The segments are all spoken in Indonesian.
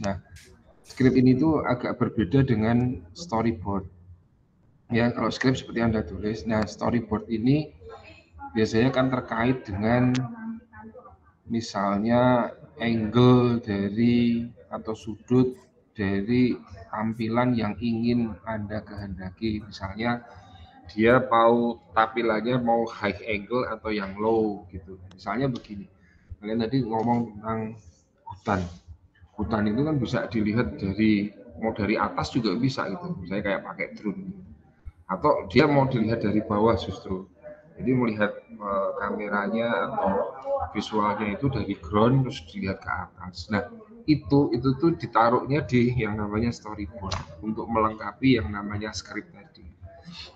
Nah, skrip ini tuh agak berbeda dengan storyboard. Ya, kalau skrip seperti Anda tulis. Nah, storyboard ini biasanya kan terkait dengan misalnya angle dari atau sudut dari tampilan yang ingin Anda kehendaki. Misalnya dia mau tampilannya mau high angle atau yang low gitu. Misalnya begini, kalian tadi ngomong tentang hutan. Hutan itu kan bisa dilihat dari mau dari atas juga bisa gitu. Misalnya kayak pakai drone. Atau dia mau dilihat dari bawah justru. Jadi melihat kameranya atau visualnya itu dari ground terus dilihat ke atas. Nah, itu tuh ditaruhnya di yang namanya storyboard untuk melengkapi yang namanya skrip tadi.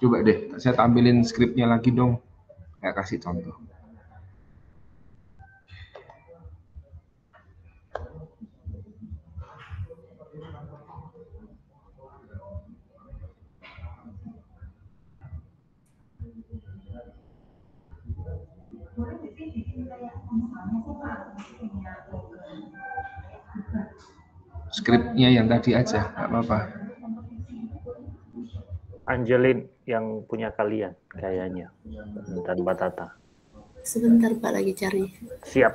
Coba deh, saya tampilin skripnya lagi dong. Saya kasih contoh. Skripnya yang tadi aja, nggak apa-apa. Angelin yang punya kalian kayaknya, dan Mbak Tata. Sebentar Pak, lagi cari. Siap,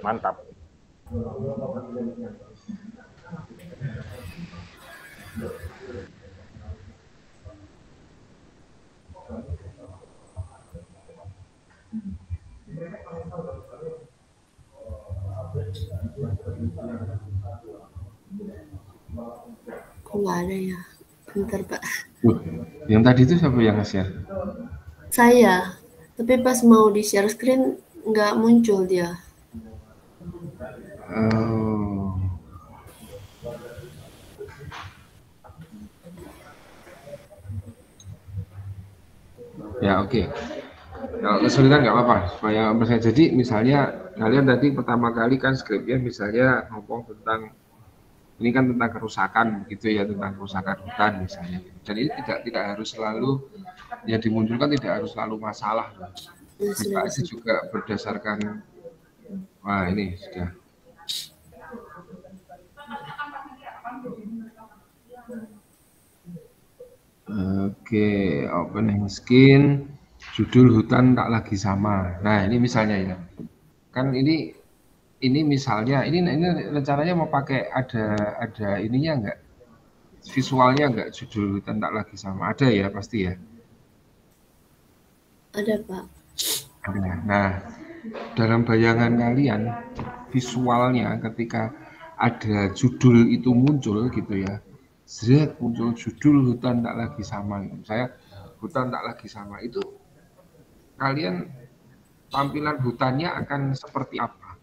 mantap. Kok nggak ada ya? Bentar Pak. Yang tadi itu siapa yang nge-share? Saya, tapi pas mau di share screen nggak muncul dia. Oh. Ya oke. Kalau kesulitan nggak apa-apa supaya bisa jadi misalnya kalian tadi pertama kali kan skripnya misalnya ngomong tentang ini kan tentang kerusakan gitu ya, tentang kerusakan hutan misalnya. Dan ini tidak harus selalu yang dimunculkan tidak harus selalu masalah. Bisa aja juga berdasarkan wah ini sudah. Oke, opening skin, judul hutan tak lagi sama. Nah ini misalnya ya, kan ini misalnya ini rencananya mau pakai ada ininya enggak, visualnya enggak, judul hutan tak lagi sama, ada ya pasti ya. Ada Pak. Ada. Nah dalam bayangan kalian visualnya ketika ada judul itu muncul gitu ya. Zret muncul judul hutan tak lagi sama gitu. Saya hutan tak lagi sama itu kalian tampilan hutannya akan seperti apa?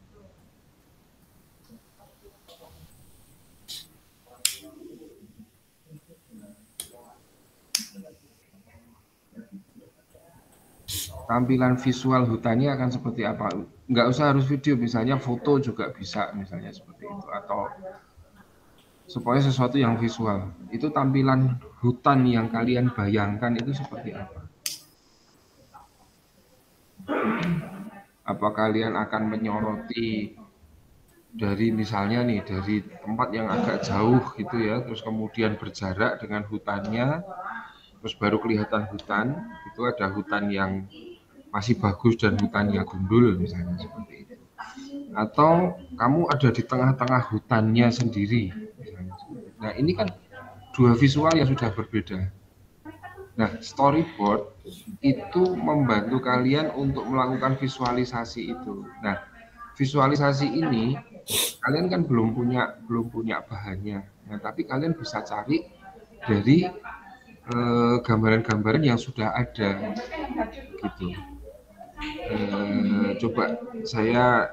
Tampilan visual hutannya akan seperti apa? Nggak usah harus video, misalnya foto juga bisa misalnya seperti itu atau supaya sesuatu yang visual. Itu tampilan hutan yang kalian bayangkan itu seperti apa? Apa kalian akan menyoroti dari misalnya nih dari tempat yang agak jauh gitu ya, terus kemudian berjarak dengan hutannya, terus baru kelihatan hutan, itu ada hutan yang masih bagus dan hutan yang gundul misalnya seperti itu. Atau kamu ada di tengah-tengah hutannya sendiri misalnya. Nah ini kan dua visual yang sudah berbeda. Nah storyboard itu membantu kalian untuk melakukan visualisasi itu. Nah visualisasi ini kalian kan belum punya bahannya. Nah tapi kalian bisa cari dari gambaran-gambaran yang sudah ada gitu. Coba saya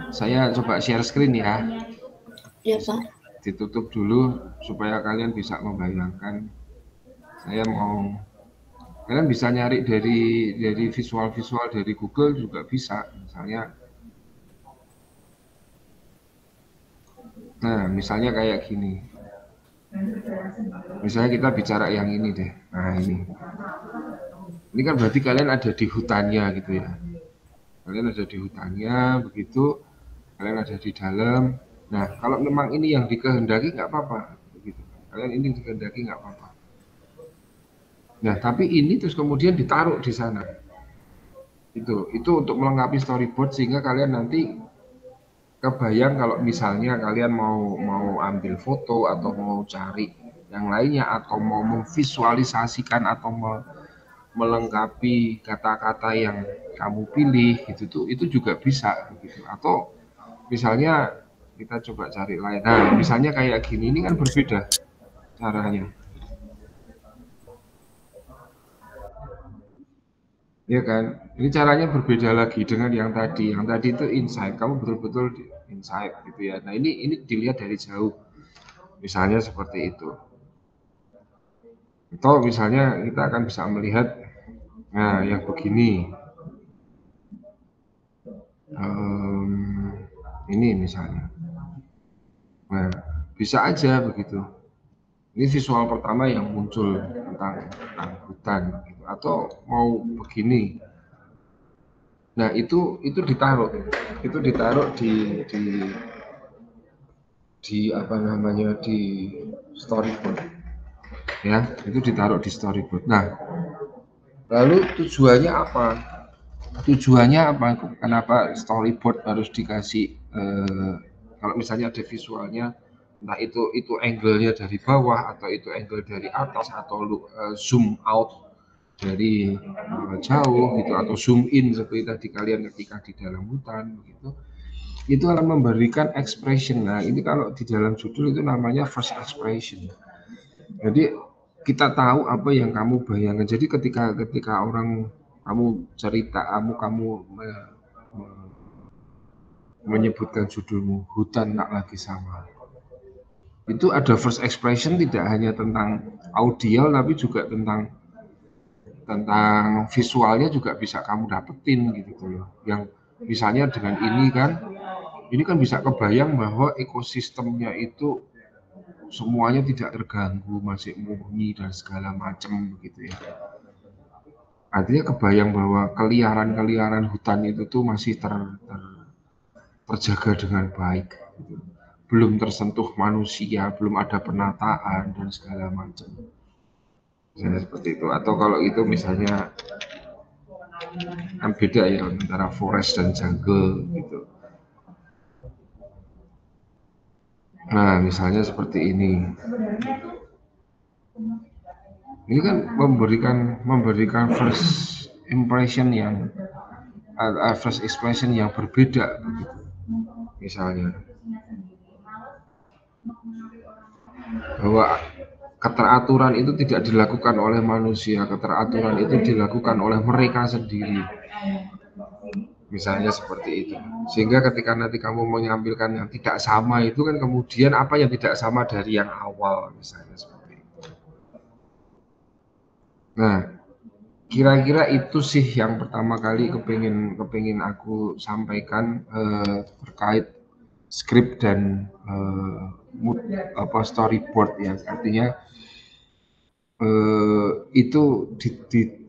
saya coba share screen ya. Ya Pak. Ditutup dulu supaya kalian bisa membayangkan. Kalian bisa nyari dari visual-visual dari Google juga bisa, misalnya. Nah, misalnya kayak gini. Misalnya kita bicara yang ini deh. Nah, ini kan berarti kalian ada di hutannya gitu ya. Kalian ada di hutannya, begitu. Kalian ada di dalam. Nah, kalau memang ini yang dikehendaki nggak apa-apa, begitu. Kalian ini dikehendaki nggak apa-apa. Nah, tapi ini terus kemudian ditaruh di sana. Itu untuk melengkapi storyboard sehingga kalian nanti kebayang kalau misalnya kalian mau ambil foto atau mau cari yang lainnya atau mau memvisualisasikan atau melengkapi kata-kata yang kamu pilih itu juga bisa gitu. Atau misalnya kita coba cari lain. Nah, misalnya kayak gini ini kan berbeda caranya. Ya kan? Ini caranya berbeda lagi dengan yang tadi. Yang tadi itu insight, kamu betul-betul insight gitu ya. Nah, ini dilihat dari jauh. Misalnya seperti itu. Atau misalnya kita akan bisa melihat nah yang begini. Ini misalnya. Nah, bisa aja begitu. Ini visual pertama yang muncul tentang hutan gitu. Atau mau begini. Nah, itu ditaruh di apa namanya di storyboard. Ya, itu ditaruh di storyboard. Nah, lalu tujuannya apa? Kenapa storyboard harus dikasih kalau misalnya ada visualnya, entah itu angle-nya dari bawah atau itu angle dari atas atau zoom out dari jauh gitu atau zoom in seperti tadi kalian ketika di dalam hutan begitu, itu akan memberikan expression. Nah, ini kalau di dalam judul itu namanya first expression. Jadi kita tahu apa yang kamu bayangkan. Jadi ketika orang kamu cerita, kamu menyebutkan judulmu hutan tak lagi sama. Itu ada first expression tidak hanya tentang audio tapi juga tentang visualnya juga bisa kamu dapetin gitu loh. Yang misalnya dengan ini kan bisa kebayang bahwa ekosistemnya itu semuanya tidak terganggu, masih murni dan segala macam begitu ya. Artinya kebayang bahwa keliaran hutan itu tuh masih terjaga dengan baik. Gitu. Belum tersentuh manusia, belum ada penataan dan segala macam. Misalnya seperti itu. Atau kalau itu misalnya kan beda ya antara forest dan jungle gitu. Nah, misalnya seperti ini. Ini kan memberikan first impression yang first expression yang berbeda begitu. Misalnya bahwa keteraturan itu tidak dilakukan oleh manusia, keteraturan itu dilakukan oleh mereka sendiri. Misalnya seperti itu. Sehingga ketika nanti kamu menyampilkan yang tidak sama itu kan kemudian apa yang tidak sama dari yang awal misalnya seperti itu. Nah, kira-kira itu sih yang pertama kali kepingin aku sampaikan terkait skrip dan storyboard ya. Artinya itu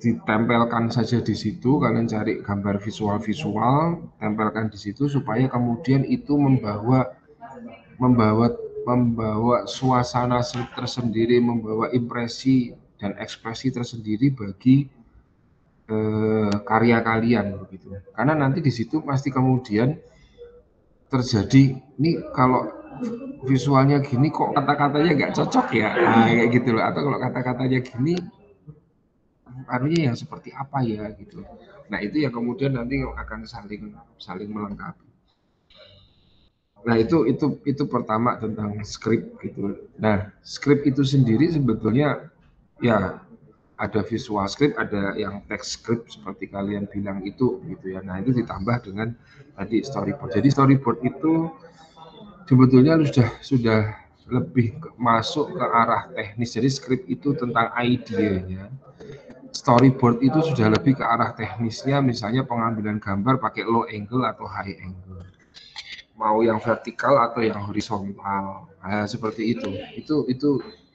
ditempelkan saja di situ, kalian cari gambar visual, tempelkan di situ supaya kemudian itu membawa suasana tersendiri, membawa impresi dan ekspresi tersendiri bagi karya kalian begitu. Karena nanti di situ pasti kemudian terjadi ini kalau visualnya gini kok kata-katanya nggak cocok ya, kayak gitu loh. Atau kalau kata-katanya gini artinya yang seperti apa ya gitu. Nah, itu yang kemudian nanti akan saling melengkapi. Nah, itu pertama tentang skrip gitu. Nah, skrip itu sendiri sebetulnya ya ada visual script, ada yang text script seperti kalian bilang itu gitu ya. Nah, itu ditambah dengan tadi storyboard. Jadi storyboard itu sebetulnya sudah lebih masuk ke arah teknis. Jadi script itu tentang idenya. Storyboard itu sudah lebih ke arah teknisnya, misalnya pengambilan gambar pakai low angle atau high angle. mau yang vertikal atau yang horizontal. Nah, seperti itu.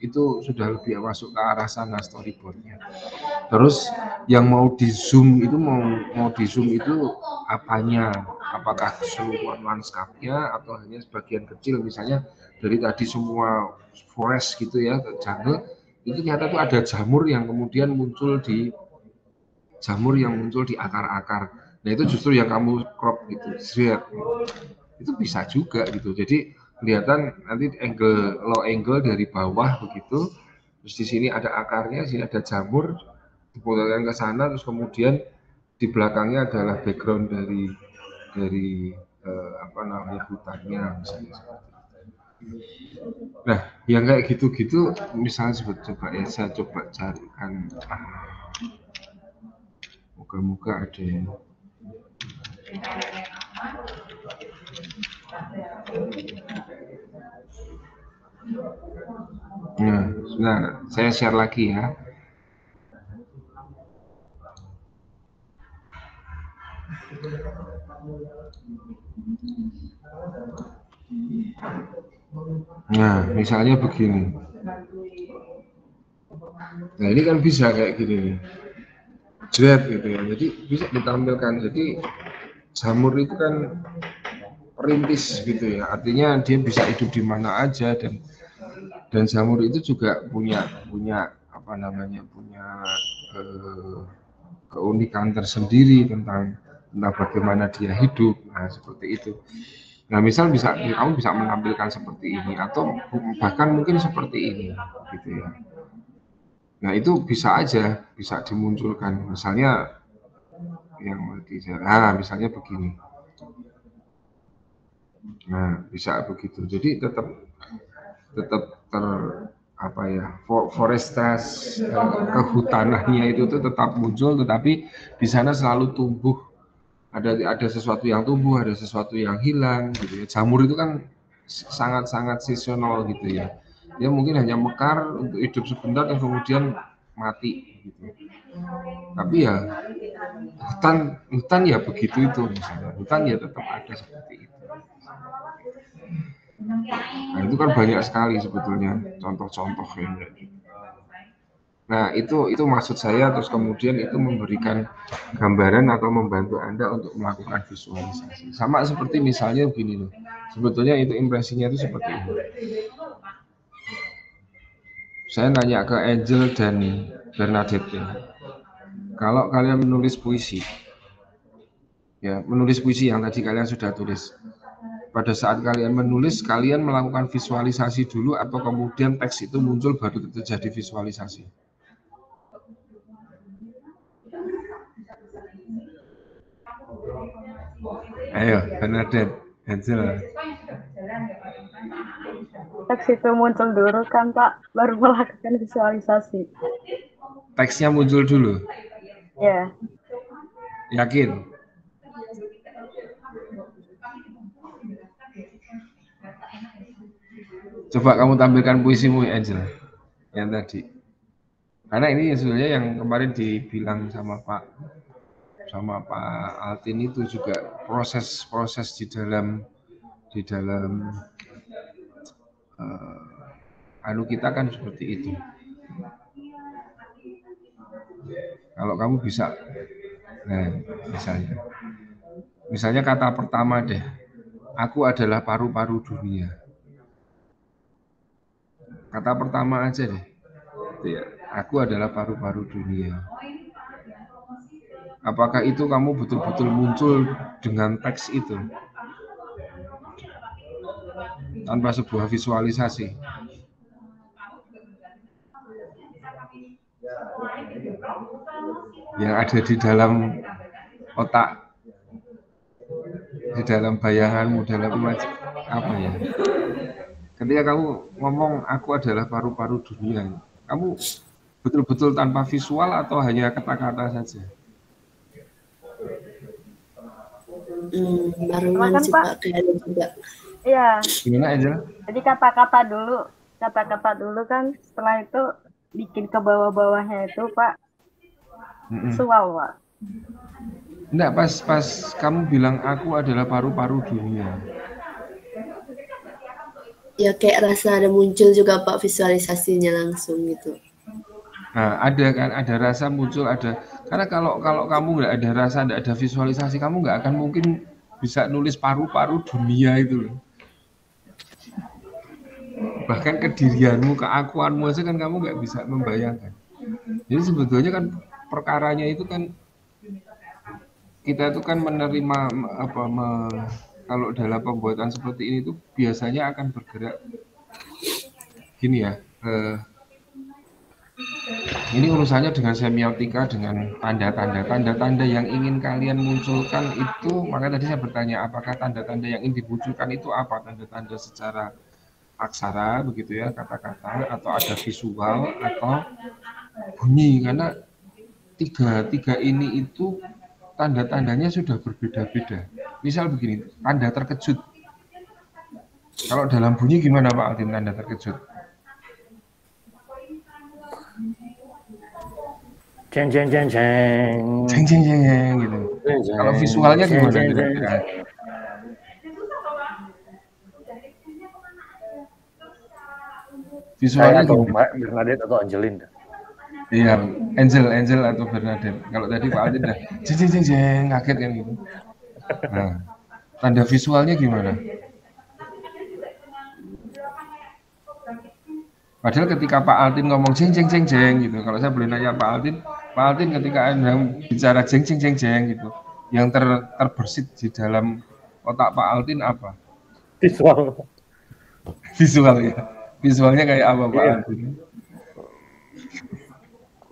Itu sudah lebih masuk ke arah sana storyboardnya. Terus yang mau di zoom itu mau di zoom itu apanya? Apakah keseluruhan lanskapnya atau hanya sebagian kecil? Misalnya dari tadi semua forest gitu ya, jungle itu ternyata tuh ada jamur yang kemudian muncul di akar-akar. Nah itu justru yang kamu crop gitu, itu bisa juga gitu. Jadi kelihatan nanti low angle dari bawah begitu. Terus di sini ada akarnya, di sini ada jamur, dipotongkan ke sana, terus kemudian di belakangnya adalah background dari hutannya misalnya. Nah, yang kayak gitu-gitu, misalnya saya coba carikan. Moga-moga ada yang nah, saya share lagi ya. Nah, misalnya begini. Nah, ini kan bisa kayak gini nih. Jret gitu ya. Jadi bisa ditampilkan. Jadi jamur itu kan perintis gitu ya. Artinya dia bisa hidup di mana aja dan jamur itu juga punya keunikan tersendiri tentang bagaimana dia hidup. Nah, seperti itu. Nah, misal kamu bisa menampilkan seperti ini atau bahkan mungkin seperti ini gitu ya. Nah, itu bisa aja bisa dimunculkan. Misalnya misalnya begini. Nah, bisa begitu. Jadi tetap forestas kehutanannya itu tuh tetap muncul, tetapi di sana selalu tumbuh, ada sesuatu yang tumbuh, ada sesuatu yang hilang gitu ya. Jamur itu kan sangat-sangat seasonal gitu ya. Dia mungkin hanya mekar untuk hidup sebentar dan kemudian mati gitu. Tapi ya hutan ya begitu itu misalnya. Hutan ya tetap ada seperti itu. Nah, itu kan banyak sekali sebetulnya contoh-contoh yang gitu. Nah, itu maksud saya, terus kemudian itu memberikan gambaran atau membantu Anda untuk melakukan visualisasi. Sama seperti misalnya begini loh. Sebetulnya itu impresinya itu seperti ini. Saya nanya ke Angel dan Bernadette ya. Kalau kalian menulis puisi, yang tadi kalian sudah tulis, pada saat kalian menulis, kalian melakukan visualisasi dulu atau kemudian teks itu muncul baru terjadi visualisasi? Ayo, Bernadette, Angel. Teks itu muncul dulu kan Pak, baru melakukan visualisasi. Teksnya muncul dulu? Ya. Yakin? Coba kamu tampilkan puisimu, Angel, yang tadi. Karena ini sebenarnya yang kemarin dibilang sama Pak Altin itu juga proses di dalam kita kan seperti itu. Kalau kamu bisa, nah misalnya kata pertama deh, aku adalah paru-paru dunia. Kata pertama aja deh, ya, aku adalah paru-paru dunia. Apakah itu kamu betul-betul muncul dengan teks itu tanpa sebuah visualisasi? Yang ada di dalam otak, di dalam bayanganmu, dalam imajinasi apa ya? Ketika kamu ngomong aku adalah paru-paru dunia, kamu betul-betul tanpa visual atau hanya kata-kata saja? Barengan sih Pak, kayaknya juga. Iya. Gimana aja? Jadi kata-kata dulu kan, setelah itu bikin ke bawah-bawahnya itu Pak. Visual Pak. Enggak, pas kamu bilang aku adalah paru-paru dunia. Ya kayak rasa ada muncul juga Pak visualisasinya langsung gitu. Nah, ada kan, ada rasa muncul, ada. Karena kalau kamu nggak ada rasa, nggak ada visualisasi, kamu nggak akan mungkin bisa nulis paru-paru dunia itu loh. Bahkan kedirianmu, keakuanmu aja kan kamu nggak bisa membayangkan. Jadi sebetulnya kan perkaranya itu kan kita itu kan menerima kalau dalam pembuatan seperti ini tuh biasanya akan bergerak gini ya. Ini urusannya dengan semiotika, dengan tanda-tanda yang ingin kalian munculkan itu. Maka tadi saya bertanya, apakah tanda-tanda yang ingin dimunculkan itu apa? Tanda-tanda secara aksara begitu ya, kata-kata, atau ada visual atau bunyi. Karena tiga ini itu tanda-tandanya sudah berbeda-beda. Misal begini, tanda terkejut. Kalau dalam bunyi gimana Pak Altin tanda terkejut? Ceng ceng ceng ceng. Ceng ceng ceng gitu. Kalau visualnya gimana kira-kira? Visualnya Saya atau gimana? Bernadette atau Angelina. Iya, Angel atau Bernadette. Kalau tadi Pak Altin dah ceng ceng ceng ceng ngaget kan gitu. Nah, tanda visualnya gimana? Padahal ketika Pak Altin ngomong jeng jeng jeng jeng gitu, kalau saya boleh nanya Pak Altin ketika Anda bicara jeng jeng jeng jeng gitu, yang terbersit di dalam otak Pak Altin apa? Visual. Visual ya. Visualnya kayak apa Pak Altin?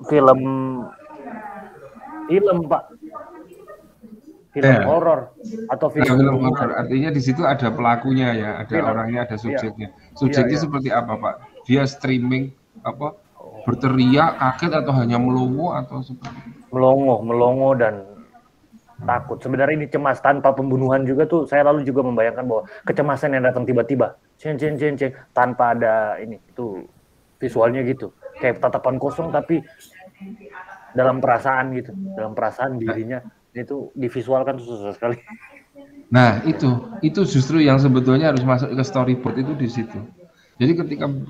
Film Pak. Film horor atau film horor. Artinya di situ ada pelakunya ya, ada orangnya, ada subjeknya. Subjeknya seperti apa Pak? Dia streaming apa? Berteriak, kaget atau hanya melongo atau seperti melongo dan takut. Sebenarnya ini cemas tanpa pembunuhan juga tuh. Saya lalu juga membayangkan bahwa kecemasan yang datang tiba-tiba, ceng tanpa ada ini, itu visualnya gitu. Kayak tatapan kosong tapi dalam perasaan gitu, dalam perasaan dirinya itu divisualkan susah sekali. Nah, itu justru yang sebetulnya harus masuk ke storyboard itu di situ. Jadi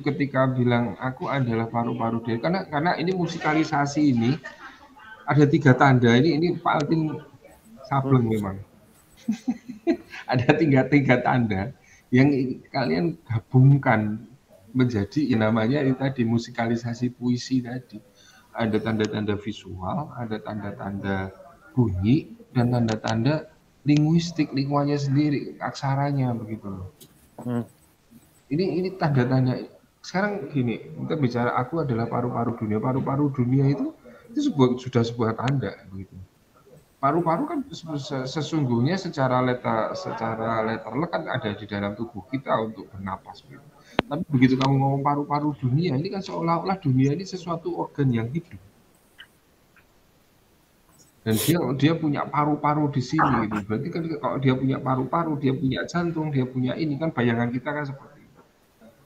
ketika bilang aku adalah paru-paru dia, karena ini musikalisasi ini ada 3 tanda ini Pak Altin sableng memang. Ada tiga tanda yang kalian gabungkan menjadi namanya itu tadi musikalisasi puisi tadi. Ada tanda-tanda visual, ada tanda-tanda bunyi dan tanda-tanda linguistik, lingkungannya sendiri, aksaranya begitu loh. Ini tanda-tanda. Sekarang gini, kita bicara aku adalah paru-paru dunia. Paru-paru dunia itu sudah sebuah tanda begitu. Paru-paru kan sesungguhnya secara letterlek kan ada di dalam tubuh kita untuk bernapas begitu. Tapi begitu kamu ngomong paru-paru dunia, ini kan seolah-olah dunia ini sesuatu organ yang hidup. Dan dia punya paru-paru di sini gitu. Berarti kan kalau dia punya paru-paru, dia punya jantung, dia punya ini kan bayangan kita kan seperti itu.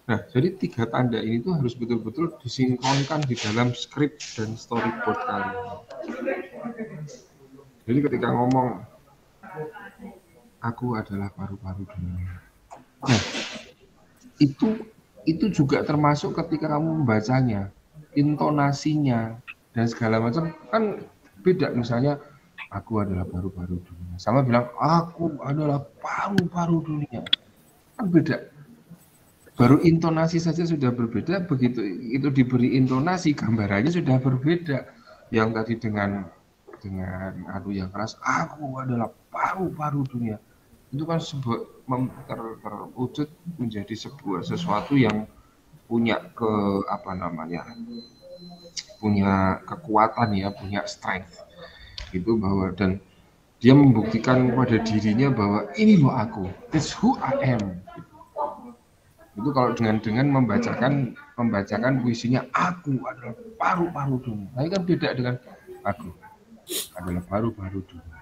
Nah, jadi 3 tanda ini tuh harus betul-betul disinkronkan di dalam skrip dan storyboard kalian. Jadi ketika ngomong aku adalah paru-paru dunia. Nah, itu juga termasuk ketika kamu membacanya, intonasinya dan segala macam kan beda. Misalnya aku adalah paru-paru dunia sama bilang aku adalah paru-paru dunia kan beda. Baru intonasi saja sudah berbeda, begitu itu diberi intonasi gambarannya sudah berbeda. Yang tadi dengan adu yang keras aku adalah paru-paru dunia itu kan terwujud menjadi sesuatu yang punya punya kekuatan ya, punya strength gitu, bahwa dan dia membuktikan pada dirinya bahwa ini loh aku, this who I am. Itu kalau dengan membacakan puisinya aku adalah paru-paru dunia. Nah, ini kan beda dengan aku adalah paru-paru dunia.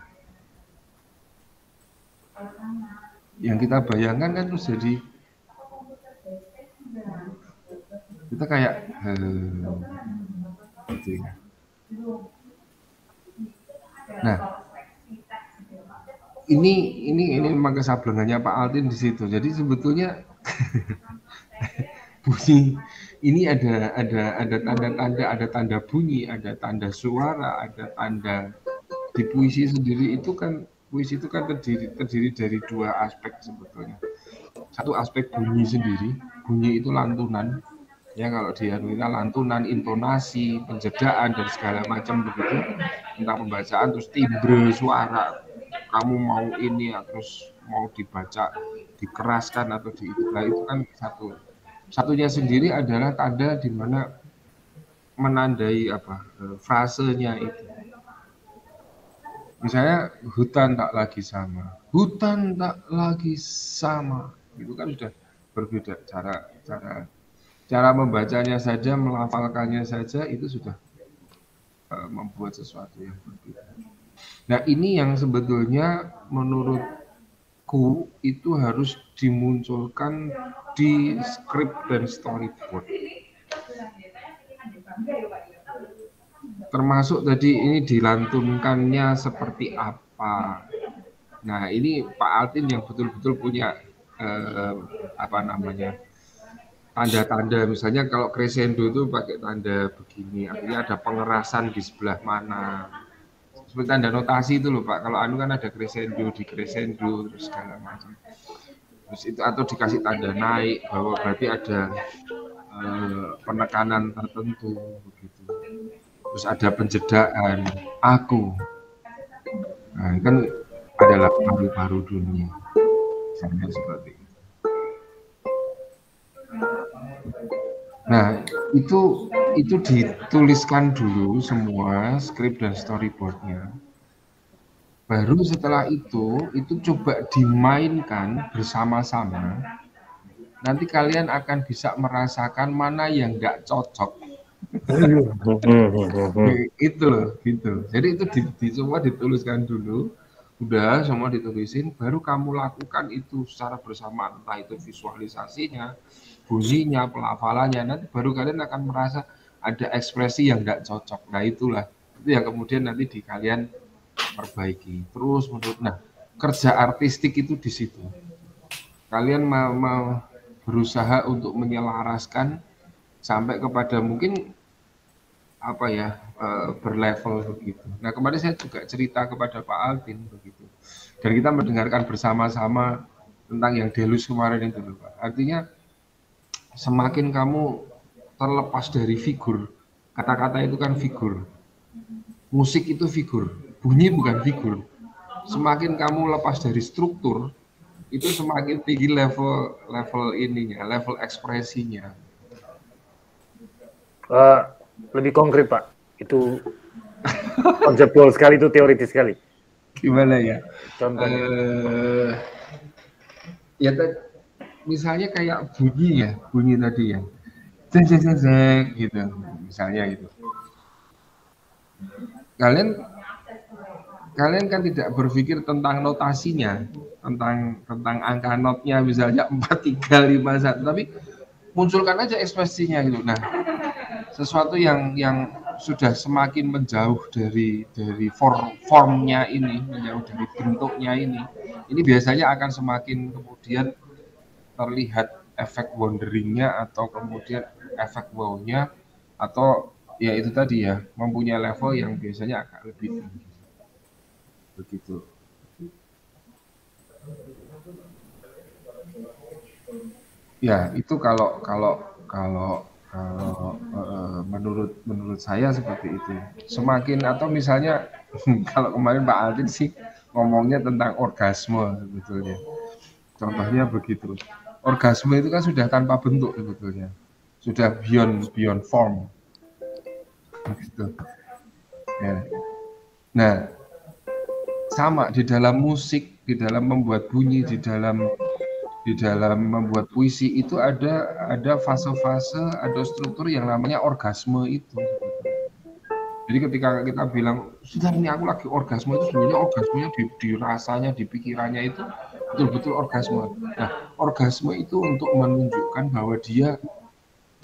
Yang kita bayangkan kan terus jadi kita kayak gitu ya. Nah, ini memang kesablengannya Pak Altin di situ. Jadi sebetulnya bunyi ini ada tanda-tanda, ada tanda bunyi, ada tanda suara, ada tanda di puisi sendiri itu kan puisi itu kan terdiri dari dua aspek sebetulnya. Satu aspek bunyi sendiri, bunyi itu lantunan. Ya kalau di Anuina lantunan, intonasi, penjedaan dan segala macam begitu tentang pembacaan, terus timbre suara kamu mau ini terus mau dibaca dikeraskan atau nah itu kan satunya sendiri adalah tanda di mana menandai frasenya itu. Misalnya hutan tak lagi sama, hutan tak lagi sama, itu kan sudah berbeda cara membacanya saja, melafalkannya saja itu sudah membuat sesuatu yang berbeda. Nah ini yang sebetulnya menurutku itu harus dimunculkan di skrip dan storyboard. Termasuk tadi ini dilantunkannya seperti apa. Nah ini Pak Altin yang betul-betul punya tanda-tanda, misalnya kalau crescendo itu pakai tanda begini, artinya ada pengerasan di sebelah mana. Seperti tanda notasi itu loh Pak, kalau anu kan ada crescendo, di crescendo, terus segala macam. Terus itu atau dikasih tanda naik, bahwa berarti ada penekanan tertentu, begitu. Terus ada penjedaan, aku. Nah, kan adalah paru-paru dunia. Misalnya seperti itu. Nah, itu dituliskan dulu semua skrip dan storyboardnya. Baru setelah itu coba dimainkan bersama-sama. Nanti kalian akan bisa merasakan mana yang nggak cocok. Itu loh, gitu. Jadi itu semua dituliskan dulu. Udah semua ditulisin, baru kamu lakukan itu secara bersamaan, entah itu visualisasinya, bunyinya, pelafalannya, nanti baru kalian akan merasa ada ekspresi yang nggak cocok. Nah itulah, itu yang kemudian nanti di kalian perbaiki. Terus menurut, nah kerja artistik itu di situ. Kalian mau berusaha untuk menyelaraskan sampai kepada mungkin berlevel begitu. Nah kemarin saya juga cerita kepada Pak Altin begitu, dan kita mendengarkan bersama-sama tentang yang Delus kemarin itu Pak. Artinya semakin kamu terlepas dari figur, kata-kata itu kan figur, musik itu figur, bunyi bukan figur. Semakin kamu lepas dari struktur, itu semakin tinggi level ininya, level ekspresinya. Lebih konkret Pak, itu konseptual sekali, itu teoritis sekali. Gimana ya? Contohnya? Misalnya kayak bunyi tadi ya, zeng gitu, misalnya gitu. Kalian kan tidak berpikir tentang notasinya, tentang angka notnya misalnya 4, 3, 5, 1, tapi munculkan aja ekspresinya gitu. Nah, sesuatu yang sudah semakin menjauh dari formnya ini, menjauh dari bentuknya ini biasanya akan semakin kemudian terlihat efek wonderingnya atau kemudian efek wow-nya, atau ya itu tadi ya, mempunyai level yang biasanya agak lebih tinggi. Begitu. Ya, itu kalau menurut saya seperti itu. Semakin atau misalnya kalau kemarin Pak Altin sih ngomongnya tentang orgasme sebetulnya. Contohnya begitu. Orgasme itu kan sudah tanpa bentuk sebetulnya. Sudah beyond form. Begitu. Ya. Nah, sama di dalam musik, di dalam membuat bunyi, di dalam membuat puisi itu ada fase-fase, ada struktur yang namanya orgasme itu. Jadi ketika kita bilang, sudah ini aku lagi orgasme, itu sebenarnya orgasmenya di rasanya, di pikirannya itu betul-betul orgasme. Nah, orgasme itu untuk menunjukkan bahwa dia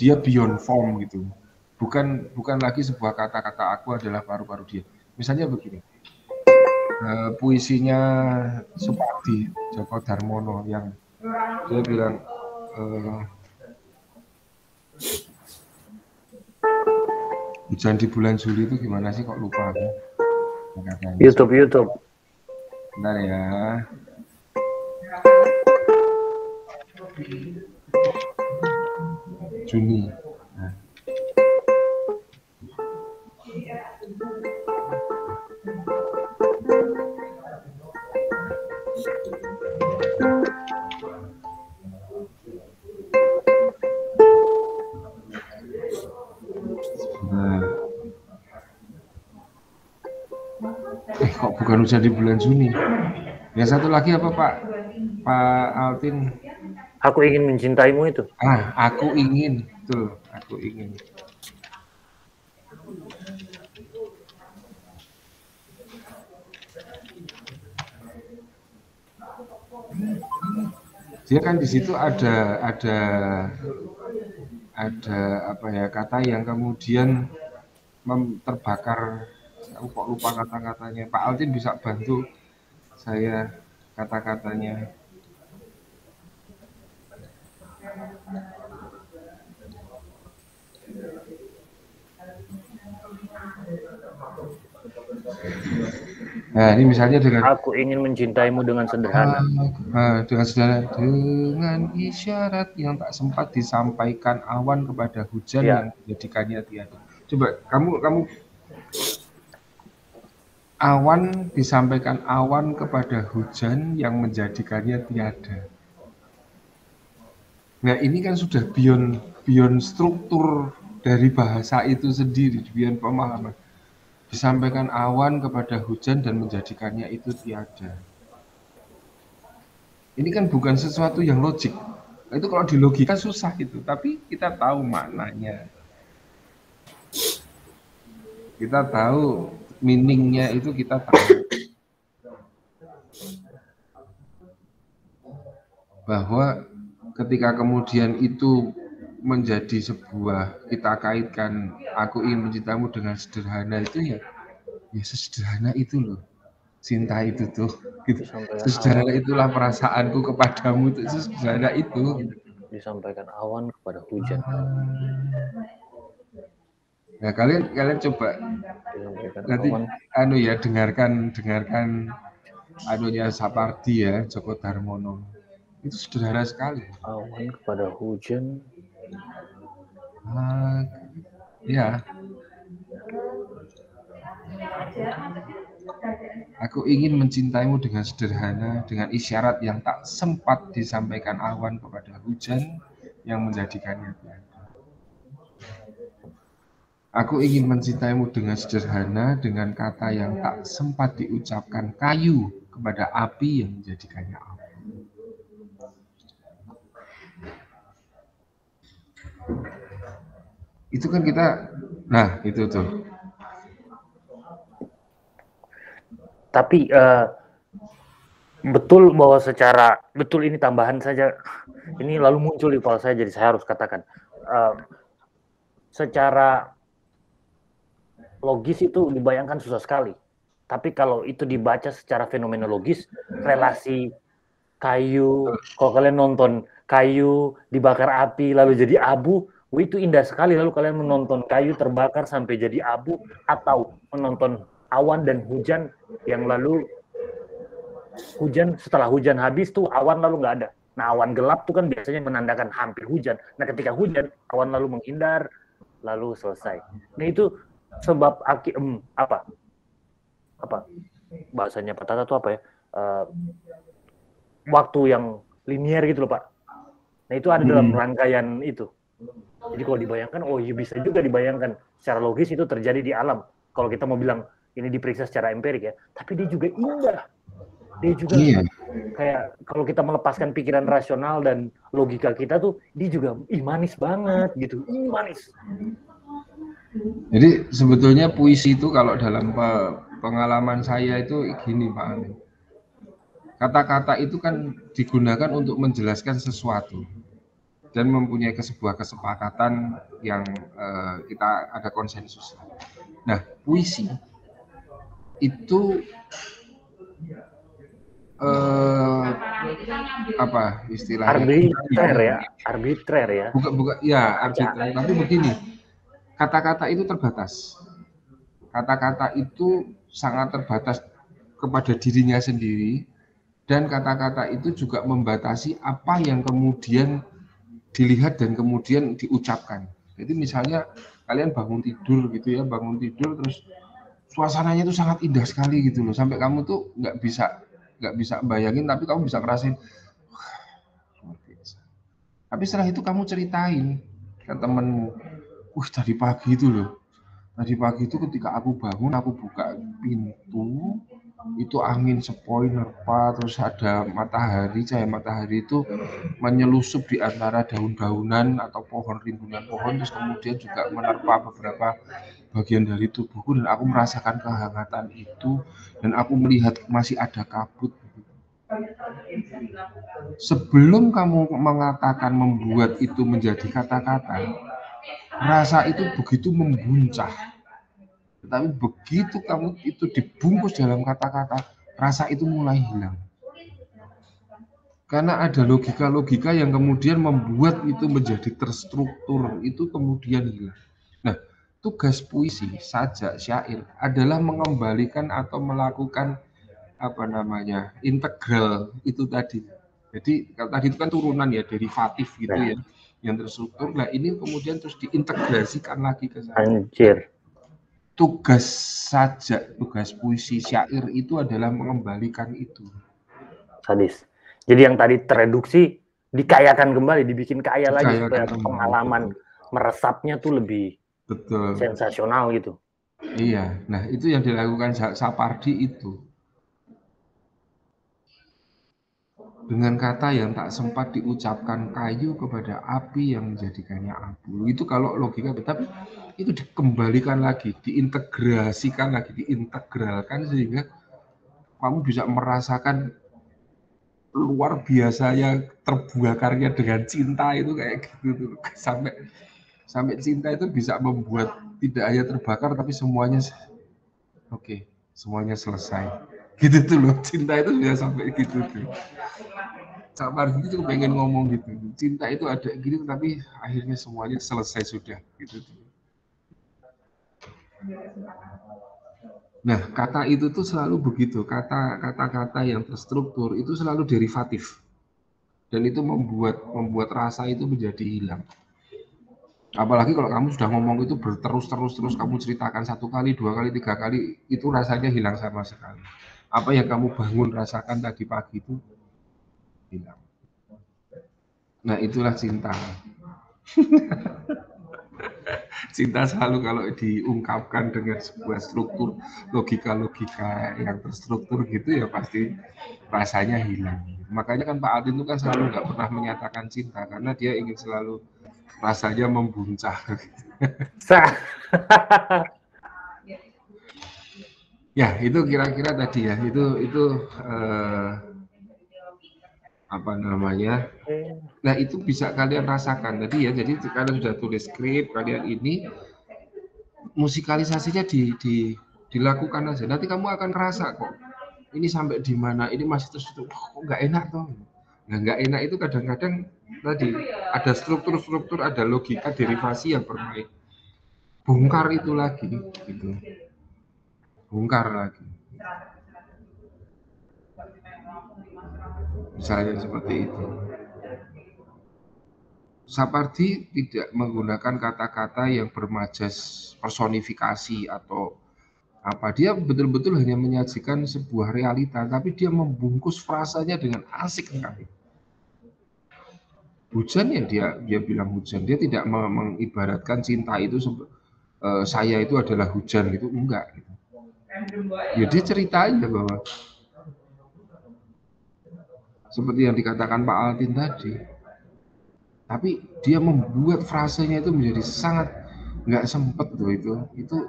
beyond form gitu. Bukan lagi sebuah kata-kata aku adalah paru-paru dia. Misalnya begini, puisinya Supardi Djoko Darmono yang dia bilang, hujan di bulan Juli itu gimana sih, kok lupa aku? YouTube. Bentar ya. Juni. Nah. Kok bukan hujan di bulan Juni? Yang satu lagi apa Pak Altin? Aku ingin mencintaimu itu. Aku ingin, betul. Aku ingin. Dia kan di situ ada apa ya, kata yang kemudian terbakar. Aku kok lupa kata-katanya. Pak Altin bisa bantu saya kata-katanya. Nah, ini misalnya dengan aku ingin mencintaimu dengan sederhana. Dengan sederhana, dengan isyarat yang tak sempat disampaikan awan kepada hujan yang menjadikannya tiada. Coba kamu awan disampaikan awan kepada hujan yang menjadikannya tiada. Nah, ini kan sudah beyond struktur dari bahasa itu sendiri, beyond pemahaman. Disampaikan awan kepada hujan dan menjadikannya itu tiada. Ini kan bukan sesuatu yang logik. Itu kalau di logika susah itu, tapi kita tahu maknanya. Kita tahu meaningnya itu, kita tahu bahwa ketika kemudian itu menjadi sebuah, kita kaitkan aku ingin mencintaimu dengan sederhana, itu ya sesederhana itu loh cinta itu tuh gitu. Sesederhana itulah perasaanku kepadamu, itu sesederhana itu. Disampaikan awan kepada hujan. Nah, kalian coba nanti dengarkan anunya Sapardi ya, Djoko Darmono. Itu sederhana sekali. Awan kepada hujan. Ya. Aku ingin mencintaimu dengan sederhana, dengan isyarat yang tak sempat disampaikan awan kepada hujan yang menjadikannya tiada. Aku ingin mencintaimu dengan sederhana, dengan kata yang tak sempat diucapkan kayu kepada api yang menjadikannya api. Itu kan kita, nah itu tuh. Tapi betul bahwa betul ini tambahan saja, ini lalu muncul di kepala saya, jadi saya harus katakan. Secara logis itu dibayangkan susah sekali. Tapi kalau itu dibaca secara fenomenologis, relasi kayu, kalau kalian nonton kayu dibakar api lalu jadi abu, itu indah sekali. Lalu kalian menonton kayu terbakar sampai jadi abu, atau menonton awan dan hujan yang lalu setelah hujan habis tuh awan lalu nggak ada. Nah, awan gelap tuh kan biasanya menandakan hampir hujan. Nah, ketika hujan, awan lalu menghindar, lalu selesai. Nah, itu sebab apa bahasanya Pak Tata tuh apa ya, waktu yang linear gitu loh Pak. Nah, itu ada dalam rangkaian itu. Jadi kalau dibayangkan, bisa juga dibayangkan secara logis itu terjadi di alam. Kalau kita mau bilang ini diperiksa secara empirik ya, tapi dia juga indah. Dia juga kayak kalau kita melepaskan pikiran rasional dan logika kita tuh, dia juga manis banget gitu, manis. Jadi sebetulnya puisi itu kalau dalam pengalaman saya itu gini Pak Amin. Kata-kata itu kan digunakan untuk menjelaskan sesuatu dan mempunyai sebuah kesepakatan yang kita ada konsensus. Nah, puisi itu apa istilahnya? Arbitrer ya. Bukan ya arbitrer. Tapi begini, kata-kata itu terbatas. Kata-kata itu sangat terbatas kepada dirinya sendiri, dan kata-kata itu juga membatasi apa yang kemudian dilihat dan kemudian diucapkan. Jadi misalnya kalian bangun tidur gitu ya, bangun tidur terus suasananya itu sangat indah sekali gitu loh, sampai kamu tuh nggak bisa bayangin, tapi kamu bisa ngerasain. Tapi setelah itu kamu ceritain ke temenmu, tadi pagi itu loh, tadi pagi itu ketika aku bangun, aku buka pintu, itu angin sepoi nerpa, terus ada matahari, cahaya matahari itu menyelusup di antara daun-daunan atau pohon, rimbunan pohon, terus kemudian juga menerpa beberapa bagian dari tubuhku, dan aku merasakan kehangatan itu, dan aku melihat masih ada kabut. Sebelum kamu mengatakan, membuat itu menjadi kata-kata, rasa itu begitu membuncah. Tetapi begitu kamu itu dibungkus dalam kata-kata, rasa itu mulai hilang. Karena ada logika-logika yang kemudian membuat itu menjadi terstruktur, itu kemudian hilang. Nah, tugas puisi, sajak, syair adalah mengembalikan atau melakukan integral itu tadi. Jadi kalau tadi itu kan turunan ya, derivatif gitu ya, yang terstruktur. Nah, ini kemudian terus diintegrasikan lagi ke sana. Anjir. Tugas sajak, tugas puisi, syair itu adalah mengembalikan itu. Sadis. Jadi yang tadi tereduksi dikayakan kembali, dibikin kaya lagi supaya pengalaman meresapnya tuh lebih sensasional gitu. Iya, nah itu yang dilakukan Sapardi itu. Dengan kata yang tak sempat diucapkan, kayu kepada api yang menjadikannya abu. Itu kalau logika, tapi itu dikembalikan lagi, diintegrasikan lagi, diintegralkan sehingga kamu bisa merasakan luar biasanya terbakarnya dengan cinta itu kayak gitu. Sampai cinta itu bisa membuat tidak hanya terbakar tapi semuanya oke, semuanya selesai. Gitu tuh loh, cinta itu bisa sampai gitu tuh. Sapardi itu pengen ngomong gitu, cinta itu ada gitu tapi akhirnya semuanya selesai sudah gitu tuh. Nah, kata itu tuh selalu begitu, kata-kata yang terstruktur itu selalu derivatif, dan itu membuat rasa itu menjadi hilang. Apalagi kalau kamu sudah ngomong itu berterus-terus, kamu ceritakan 1 kali, 2 kali, 3 kali, itu rasanya hilang sama sekali. Apa yang kamu bangun rasakan tadi pagi itu hilang. Nah, itulah cinta. Cinta selalu kalau diungkapkan dengan sebuah struktur, logika-logika yang terstruktur gitu ya pasti rasanya hilang. Makanya kan Pak Altin itu kan selalu nggak pernah menyatakan cinta, karena dia ingin selalu rasanya membuncah. Ya, itu kira-kira tadi ya, itu nah itu bisa kalian rasakan tadi ya. Jadi kalian sudah tulis skrip, kalian ini musikalisasinya dilakukan aja. Nanti kamu akan ngerasa kok ini sampai di mana, ini masih terus kok nggak enak toh. Nah, nggak enak itu kadang-kadang tadi ada struktur-struktur, ada logika derivasi yang bermain. Bongkar itu lagi gitu. Bongkar lagi. Misalnya seperti itu. Sapardi tidak menggunakan kata-kata yang bermajas personifikasi atau apa. Dia betul-betul hanya menyajikan sebuah realita, tapi dia membungkus frasanya dengan asik sekali. Hujan ya dia bilang hujan. Dia tidak mengibaratkan cinta itu saya itu adalah hujan gitu, enggak gitu. Ya dia ceritain bahwa seperti yang dikatakan Pak Altin tadi, tapi dia membuat frasenya itu menjadi sangat nggak sempet loh itu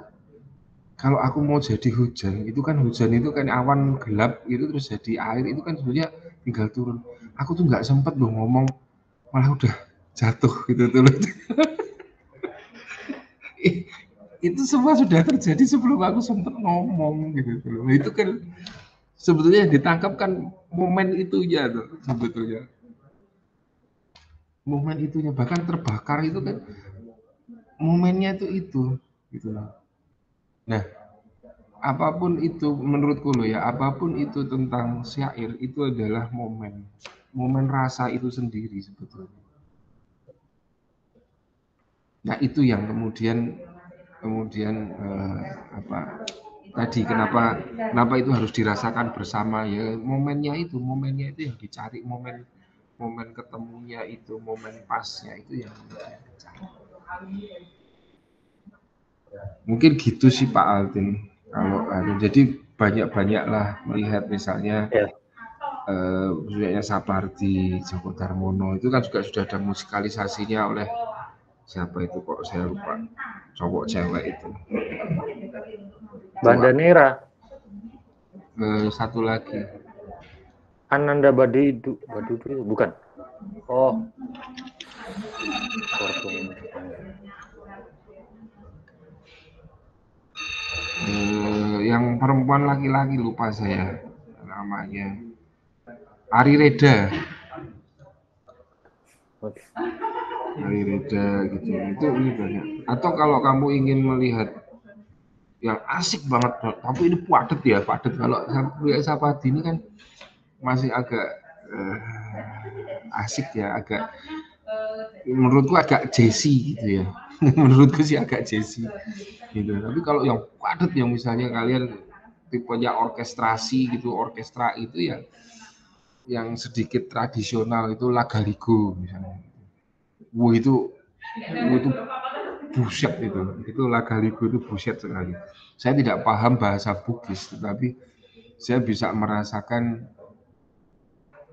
kalau aku mau jadi hujan, itu kan hujan itu kan awan gelap itu terus jadi air, itu kan sebenarnya tinggal turun. Aku tuh nggak sempet loh ngomong, malah udah jatuh gitu tuh loh. Itu semua sudah terjadi sebelum aku sempet ngomong gitu loh. Itu kan sebetulnya yang ditangkap kan momen itunya tuh sebetulnya. Momen itunya, bahkan terbakar itu kan momennya itu gitu loh. Nah, apapun itu menurutku loh ya, apapun itu tentang syair itu adalah momen rasa itu sendiri sebetulnya. Nah, itu yang kemudian apa tadi kenapa itu harus dirasakan bersama ya, momennya itu yang dicari, momen ketemunya itu, momen pasnya itu yang dicari. Mungkin gitu sih Pak Altin. Kalau jadi banyak-banyaklah melihat misalnya Sapardi, Djoko Darmono itu kan juga sudah ada musikalisasinya oleh siapa itu kok saya lupa, cowok cewek itu. Bandanera. Satu lagi. Ananda Badudu bukan? Oh. Yang perempuan laki-laki lupa saya namanya. Ari Reda. Ari Reda gitu. Itu ini banyak. Atau kalau kamu ingin melihat yang asik banget, tapi ini padat. Kalau Sapardi ini kan masih agak asik ya, agak menurutku agak jazzy gitu ya. Menurutku sih agak jazzy gitu. Tapi kalau yang padat yang misalnya kalian tipenya orkestrasi gitu, orkestra itu ya yang sedikit tradisional itu Lagaligo misalnya. Itu buset itu Lagaligo itu buset sekali. Saya tidak paham bahasa Bugis, tetapi saya bisa merasakan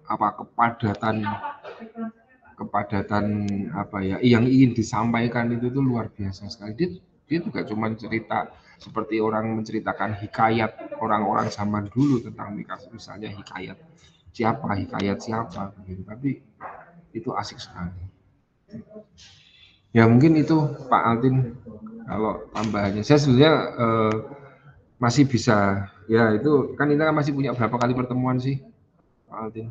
apa kepadatan apa ya yang ingin disampaikan itu tuh luar biasa sekali. Dia juga cuma cerita seperti orang menceritakan hikayat orang-orang zaman dulu tentang misalnya hikayat siapa gitu. Tapi itu asik sekali. Ya mungkin itu Pak Altin kalau tambahannya. Saya sebenarnya masih bisa ya, itu kan kita masih punya berapa kali pertemuan sih Pak Altin?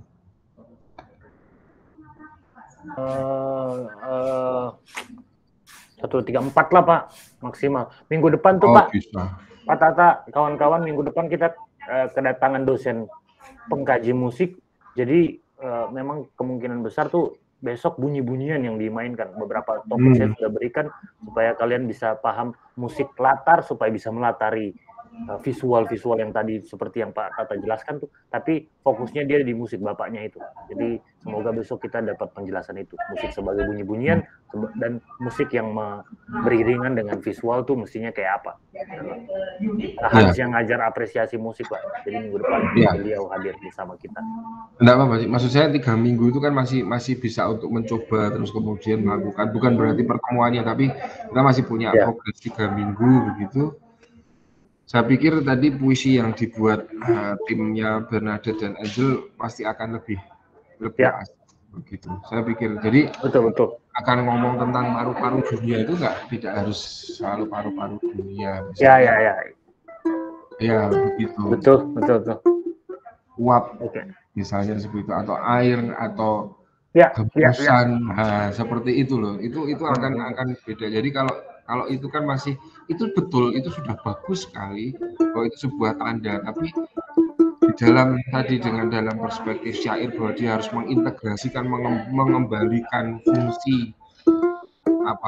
134 lah Pak maksimal. Minggu depan tuh Pak. Bisa. Pak Tata, kawan-kawan minggu depan kita kedatangan dosen pengkaji musik. Jadi memang kemungkinan besar tuh besok bunyi-bunyian yang dimainkan. Beberapa topik saya sudah berikan supaya kalian bisa paham musik latar, supaya bisa melatari visual-visual yang tadi seperti yang Pak Tata jelaskan tuh. Tapi fokusnya dia di musik bapaknya itu. Jadi semoga besok kita dapat penjelasan itu. Musik sebagai bunyi-bunyian dan musik yang beriringan dengan visual tuh mestinya kayak apa. Hans yang ngajar apresiasi musik Pak. Jadi minggu depan beliau hadir bersama kita. Enggak apa-apa sih. Maksud saya 3 minggu itu kan masih bisa untuk mencoba terus kemudian melakukan. Bukan berarti pertemuannya, tapi kita masih punya progres 3 minggu begitu. Saya pikir tadi puisi yang dibuat timnya Bernadette dan Angel pasti akan lebih asik begitu. Saya pikir. Jadi betul. Akan ngomong tentang paru-paru dunia itu tidak harus selalu paru-paru dunia. Misalnya. Ya begitu. Betul. Uap, misalnya seperti itu, atau air atau hembusan, seperti itu loh. Itu akan beda. Jadi kalau itu kan masih itu betul, itu sudah bagus sekali bahwa itu sebuah tanda, tapi di dalam dalam perspektif syair bahwa dia harus mengintegrasikan, mengembalikan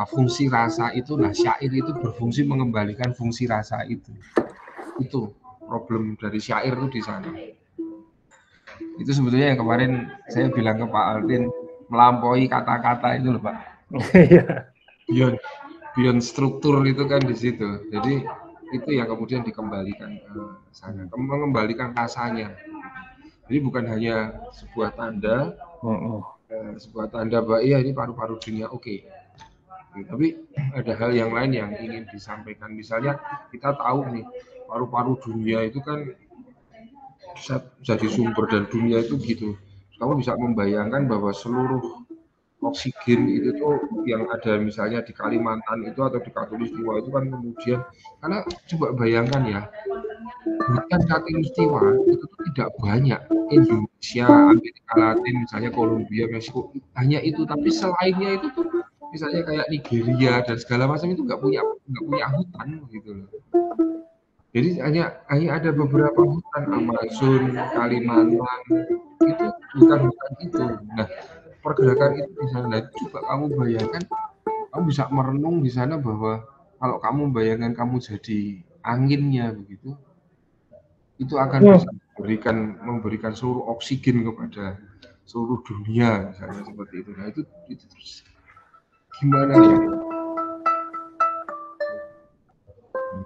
fungsi rasa itu. Nah, syair itu berfungsi mengembalikan fungsi rasa itu. Itu problem dari syair itu di sana. Itu sebetulnya yang kemarin saya bilang ke Pak Altin, melampaui kata-kata itu loh Pak. Beyond struktur itu kan di situ. Jadi itu yang kemudian dikembalikan ke sana, mengembalikan rasanya. Jadi bukan hanya sebuah tanda, bahwa iya ini paru-paru dunia, oke. Tapi ada hal yang lain yang ingin disampaikan. Misalnya kita tahu nih paru-paru dunia itu kan jadi sumber, dan dunia itu gitu. Kamu bisa membayangkan bahwa seluruh oksigen itu tuh yang ada misalnya di Kalimantan itu atau di Katulistiwa itu kan kemudian, karena coba bayangkan ya, hutan khatulistiwa itu tuh tidak banyak. Indonesia, Amerika Latin, misalnya Kolombia, Meksiko, hanya itu. Tapi selainnya itu tuh, misalnya kayak Nigeria dan segala macam itu nggak punya hutan gitu loh. Jadi hanya ada beberapa hutan, Amazon, Kalimantan, itu hutan-hutan itu. Nah, pergerakan itu di sana. Coba kamu bayangkan, kamu bisa merenung di sana bahwa kalau kamu bayangkan kamu jadi anginnya begitu, itu akan bisa memberikan seluruh oksigen kepada seluruh dunia, misalnya seperti itu. Nah, itu terus gimana ya?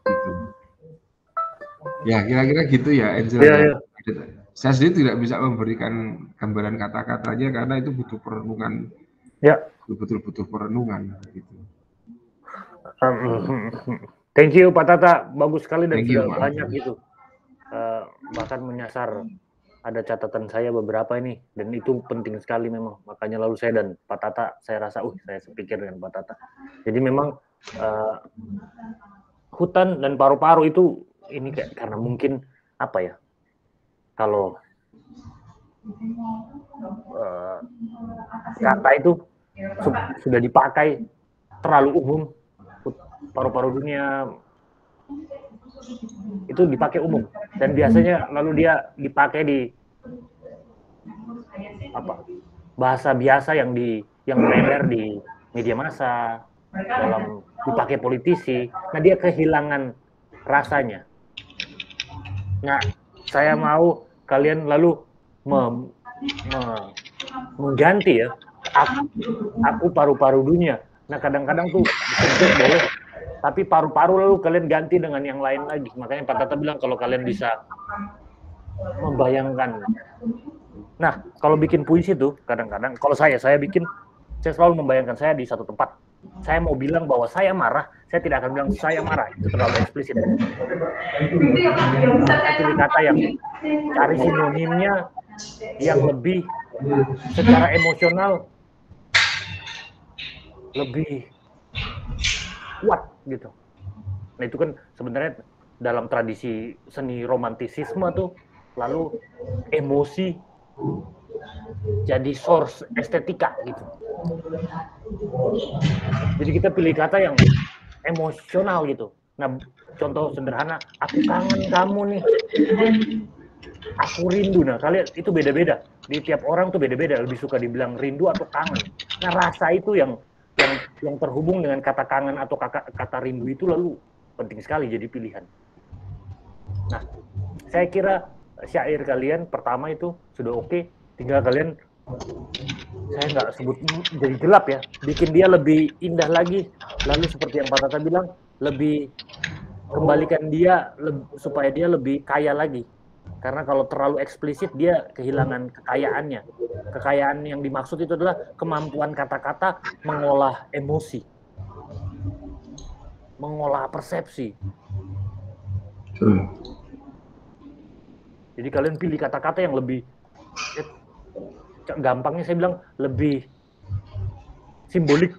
Gitu. Ya, kira-kira gitu ya, Angel. Iya. Saya sendiri tidak bisa memberikan gambaran kata-katanya karena itu butuh perenungan. Ya. Betul butuh perenungan gitu. Thank you Pak Tata, bagus sekali dan sudah Pak. banyak gitu. Bahkan menyasar, ada catatan saya beberapa ini dan itu penting sekali memang. Makanya lalu saya dan Pak Tata saya rasa saya sepikir dengan Pak Tata. Jadi memang hutan dan paru-paru itu ini kayak karena mungkin apa ya? Kalau kata itu sudah dipakai terlalu umum, paru-paru dunia itu dipakai umum dan biasanya lalu dia dipakai di bahasa biasa yang beredar di media massa, dalam dipakai politisi. Nah, dia kehilangan rasanya. Nah, saya mau kalian lalu mengganti ya, aku paru-paru dunia. Nah, kadang-kadang tuh disebut boleh, tapi paru-paru lalu kalian ganti dengan yang lain lagi. Makanya Pak Tata bilang kalau kalian bisa membayangkan. Nah, kalau bikin puisi tuh kadang-kadang, kalau saya bikin, saya selalu membayangkan saya di satu tempat. Saya mau bilang bahwa saya marah, saya tidak akan bilang saya marah, itu terlalu eksplisit. Pilih kata yang cari sinonimnya yang lebih secara emosional lebih kuat gitu. Nah, itu kan sebenarnya dalam tradisi seni romantisisme tuh lalu emosi jadi source estetika gitu. Jadi kita pilih kata yang emosional gitu. Nah, contoh sederhana, aku kangen kamu nih, aku rindu. Nah, kalian itu beda-beda. Di tiap orang tuh beda-beda. Lebih suka dibilang rindu atau kangen. Nah, rasa itu yang terhubung dengan kata kangen atau kata rindu itu lalu penting sekali jadi pilihan. Nah, saya kira syair kalian pertama itu sudah oke. Tinggal kalian, saya nggak sebut jadi gelap ya, bikin dia lebih indah lagi. Lalu seperti yang Pak Tata bilang, lebih kembalikan dia supaya dia lebih kaya lagi. Karena kalau terlalu eksplisit dia kehilangan kekayaannya. Kekayaan yang dimaksud itu adalah kemampuan kata-kata mengolah emosi, mengolah persepsi. Jadi kalian pilih kata-kata yang lebih, gampangnya saya bilang lebih simbolik.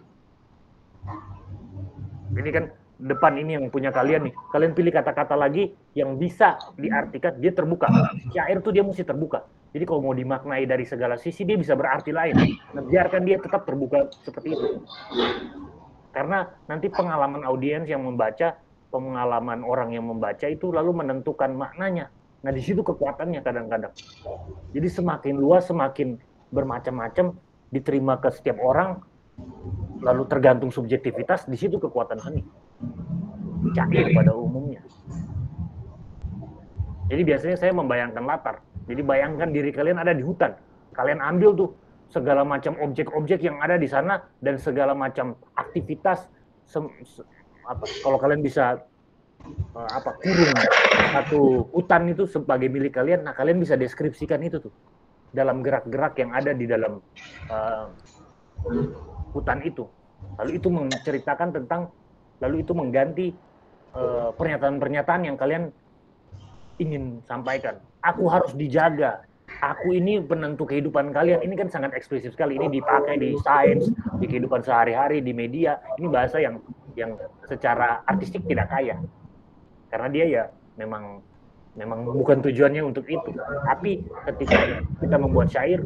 Ini kan depan ini yang punya kalian nih. Kalian pilih kata-kata lagi yang bisa diartikan, dia terbuka. Syair tuh dia mesti terbuka. Jadi kalau mau dimaknai dari segala sisi, dia bisa berarti lain. Nah, biarkan dia tetap terbuka seperti itu. Karena nanti pengalaman audiens yang membaca, pengalaman orang yang membaca itu lalu menentukan maknanya. Nah, di situ kekuatannya kadang-kadang. Jadi semakin luas, semakin bermacam-macam, diterima ke setiap orang, lalu tergantung subjektivitas, di situ kekuatan seni. Cair pada umumnya. Jadi biasanya saya membayangkan latar. Jadi bayangkan diri kalian ada di hutan. Kalian ambil tuh segala macam objek-objek yang ada di sana dan segala macam aktivitas. Kalau kalian bisa kurung satu hutan itu sebagai milik kalian, nah kalian bisa deskripsikan itu tuh dalam gerak-gerak yang ada di dalam hutan itu. Lalu itu menceritakan tentang, lalu itu mengganti pernyataan-pernyataan yang kalian ingin sampaikan. Aku harus dijaga. Aku ini penentu kehidupan kalian. Ini kan sangat eksplisit sekali. Ini dipakai di sains, di kehidupan sehari-hari, di media. Ini bahasa yang secara artistik tidak kaya. Karena dia ya memang Memang bukan tujuannya untuk itu. Tapi ketika kita membuat syair,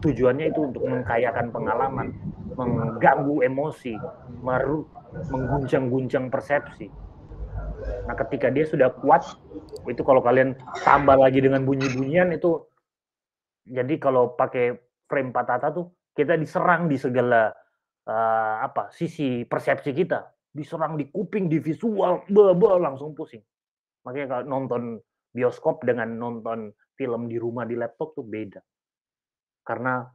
tujuannya itu untuk mengkayakan pengalaman, mengganggu emosi, mengguncang-guncang persepsi. Nah, ketika dia sudah kuat, itu kalau kalian tambah lagi dengan bunyi-bunyian itu, jadi kalau pakai frame patata tuh, kita diserang di segala sisi persepsi kita, diserang di kuping, di visual, langsung pusing. Makanya kalau nonton bioskop dengan nonton film di rumah di laptop tuh beda. Karena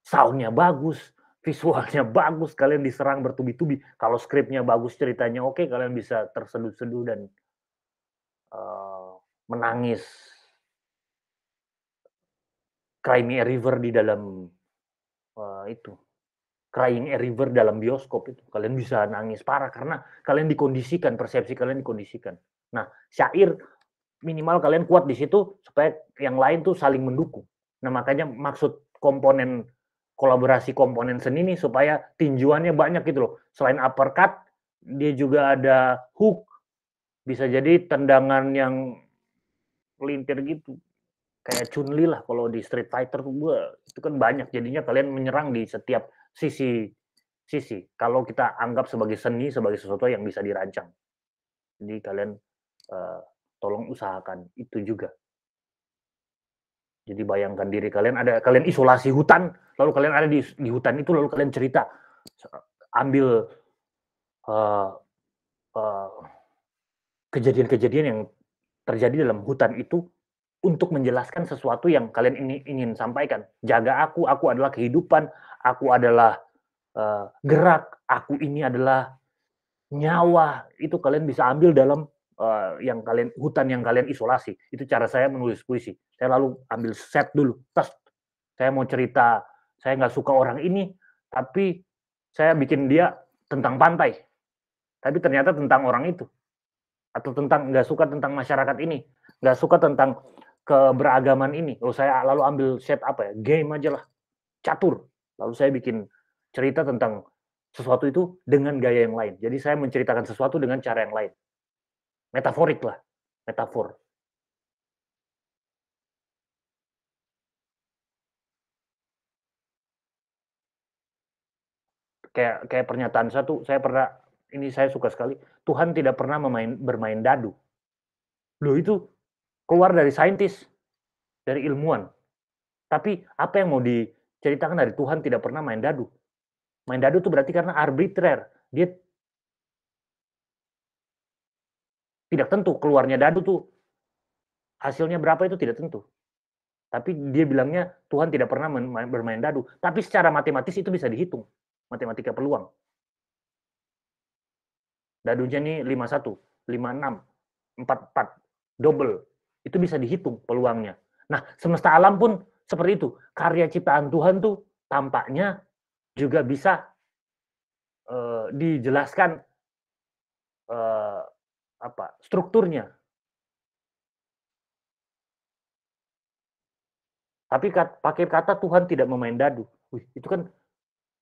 sound-nya bagus, visualnya bagus, kalian diserang bertubi-tubi. Kalau skripnya bagus, ceritanya oke, kalian bisa terseduh-seduh dan menangis. Cry Me a River di dalam itu. Crying a River dalam bioskop itu. Kalian bisa nangis parah karena kalian dikondisikan, persepsi kalian dikondisikan. Nah, syair minimal kalian kuat di situ supaya yang lain tuh saling mendukung. Nah, makanya maksud komponen kolaborasi komponen seni ini supaya tinjuannya banyak gitu loh. Selain uppercut, dia juga ada hook. Bisa jadi tendangan yang pelintir gitu. Kayak Chun-Li lah kalau di Street Fighter itu kan banyak. Jadinya kalian menyerang di setiap sisi. Kalau kita anggap sebagai seni, sebagai sesuatu yang bisa dirancang. Jadi kalian tolong usahakan itu juga. Jadi bayangkan diri kalian isolasi hutan, lalu kalian ada di hutan itu, lalu kalian cerita, ambil kejadian-kejadian yang terjadi dalam hutan itu untuk menjelaskan sesuatu yang kalian ingin sampaikan. Jaga aku adalah kehidupan, aku adalah gerak, aku ini adalah nyawa. Itu kalian bisa ambil dalam hutan yang kalian isolasi. Itu cara saya menulis puisi. Saya lalu ambil set dulu. Terus saya mau cerita, saya nggak suka orang ini, tapi saya bikin dia tentang pantai. Tapi ternyata tentang orang itu. Atau tentang nggak suka tentang masyarakat ini. Nggak suka tentang keberagaman ini. Lalu saya lalu ambil set game aja lah. Catur. Lalu saya bikin cerita tentang sesuatu itu dengan gaya yang lain. Jadi saya menceritakan sesuatu dengan cara yang lain. Metaforik lah, metafor. Kayak pernyataan saya suka sekali, Tuhan tidak pernah bermain dadu. Loh, itu keluar dari saintis, dari ilmuwan. Tapi apa yang mau diceritakan dari Tuhan tidak pernah main dadu? Main dadu itu berarti karena arbitrer. Dia tidak tentu keluarnya dadu tuh hasilnya berapa itu tidak tentu. Tapi dia bilangnya Tuhan tidak pernah bermain dadu. Tapi secara matematis itu bisa dihitung. Matematika peluang. Dadunya nih 51, 56, 44, double. Itu bisa dihitung peluangnya. Nah, semesta alam pun seperti itu. Karya ciptaan Tuhan tuh tampaknya juga bisa dijelaskan strukturnya. Tapi pakai kata Tuhan tidak memain dadu. Itu kan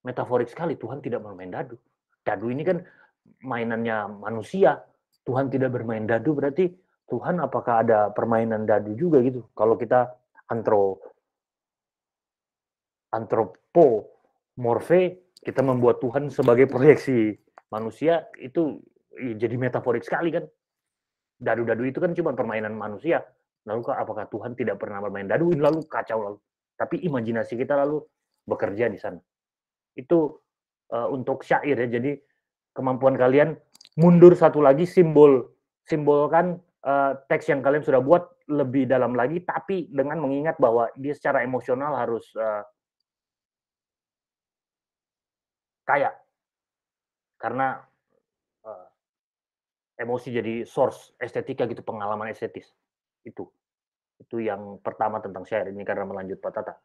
metaforik sekali, Tuhan tidak bermain dadu. Dadu ini kan mainannya manusia. Tuhan tidak bermain dadu berarti Tuhan apakah ada permainan dadu juga gitu. Kalau kita antropomorfe, kita membuat Tuhan sebagai proyeksi manusia, itu jadi metaforik sekali kan. Dadu-dadu itu kan cuma permainan manusia. Lalu apakah Tuhan tidak pernah bermain dadu? Lalu kacau lalu. Tapi imajinasi kita lalu bekerja di sana. Itu untuk syair ya. Jadi kemampuan kalian mundur satu lagi, simbolkan teks yang kalian sudah buat lebih dalam lagi, tapi dengan mengingat bahwa dia secara emosional harus kaya. Karena emosi jadi source estetika gitu, pengalaman estetis. Itu yang pertama tentang syair ini karena melanjut patata.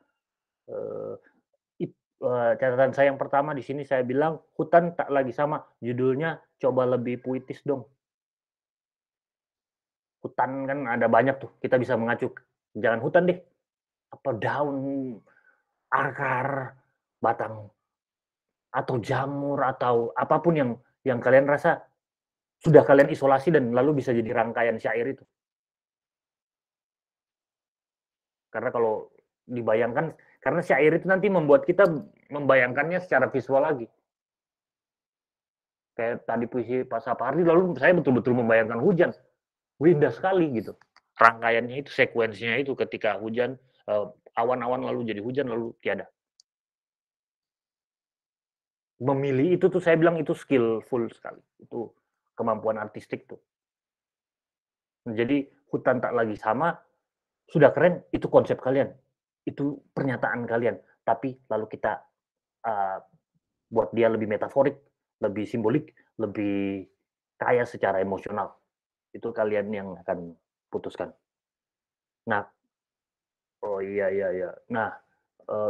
Catatan saya yang pertama di sini saya bilang hutan tak lagi sama, judulnya coba lebih puitis dong. Hutan kan ada banyak tuh, kita bisa mengacu, jangan hutan deh, apa daun, akar, batang, atau jamur, atau apapun yang kalian rasa sudah kalian isolasi dan lalu bisa jadi rangkaian syair itu. Karena kalau dibayangkan, karena syair itu nanti membuat kita membayangkannya secara visual lagi. Kayak tadi puisi Pak Sapardi, lalu saya betul-betul membayangkan hujan. Indah sekali gitu. Rangkaiannya itu, sekuensinya itu ketika hujan, awan-awan lalu jadi hujan, lalu tiada. Memilih itu tuh saya bilang itu skillful sekali. Itu kemampuan artistik tuh. Jadi hutan tak lagi sama, sudah keren, itu konsep kalian. Itu pernyataan kalian. Tapi lalu kita buat dia lebih metaforik, lebih simbolik, lebih kaya secara emosional. Itu kalian yang akan putuskan. Nah, oh iya. Nah,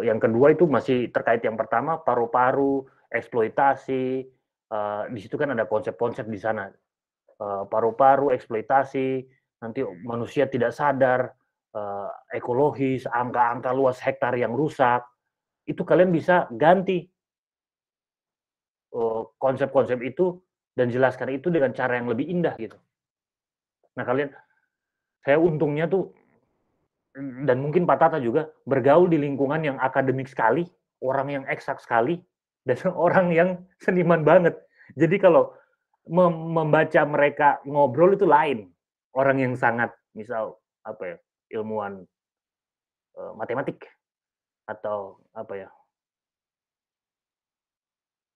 yang kedua itu masih terkait yang pertama, paru-paru, eksploitasi. Di situ kan ada konsep-konsep di sana. Paru-paru, eksploitasi, nanti manusia tidak sadar, ekologis, angka-angka luas hektar yang rusak. Itu kalian bisa ganti konsep-konsep itu dan jelaskan itu dengan cara yang lebih indah gitu. Nah kalian, saya untungnya tuh, dan mungkin Pak Tata juga, bergaul di lingkungan yang akademik sekali, orang yang eksak sekali, dan orang yang seniman banget. Jadi kalau membaca mereka ngobrol itu lain. Orang yang sangat, misal apa ya, ilmuwan matematik atau apa ya,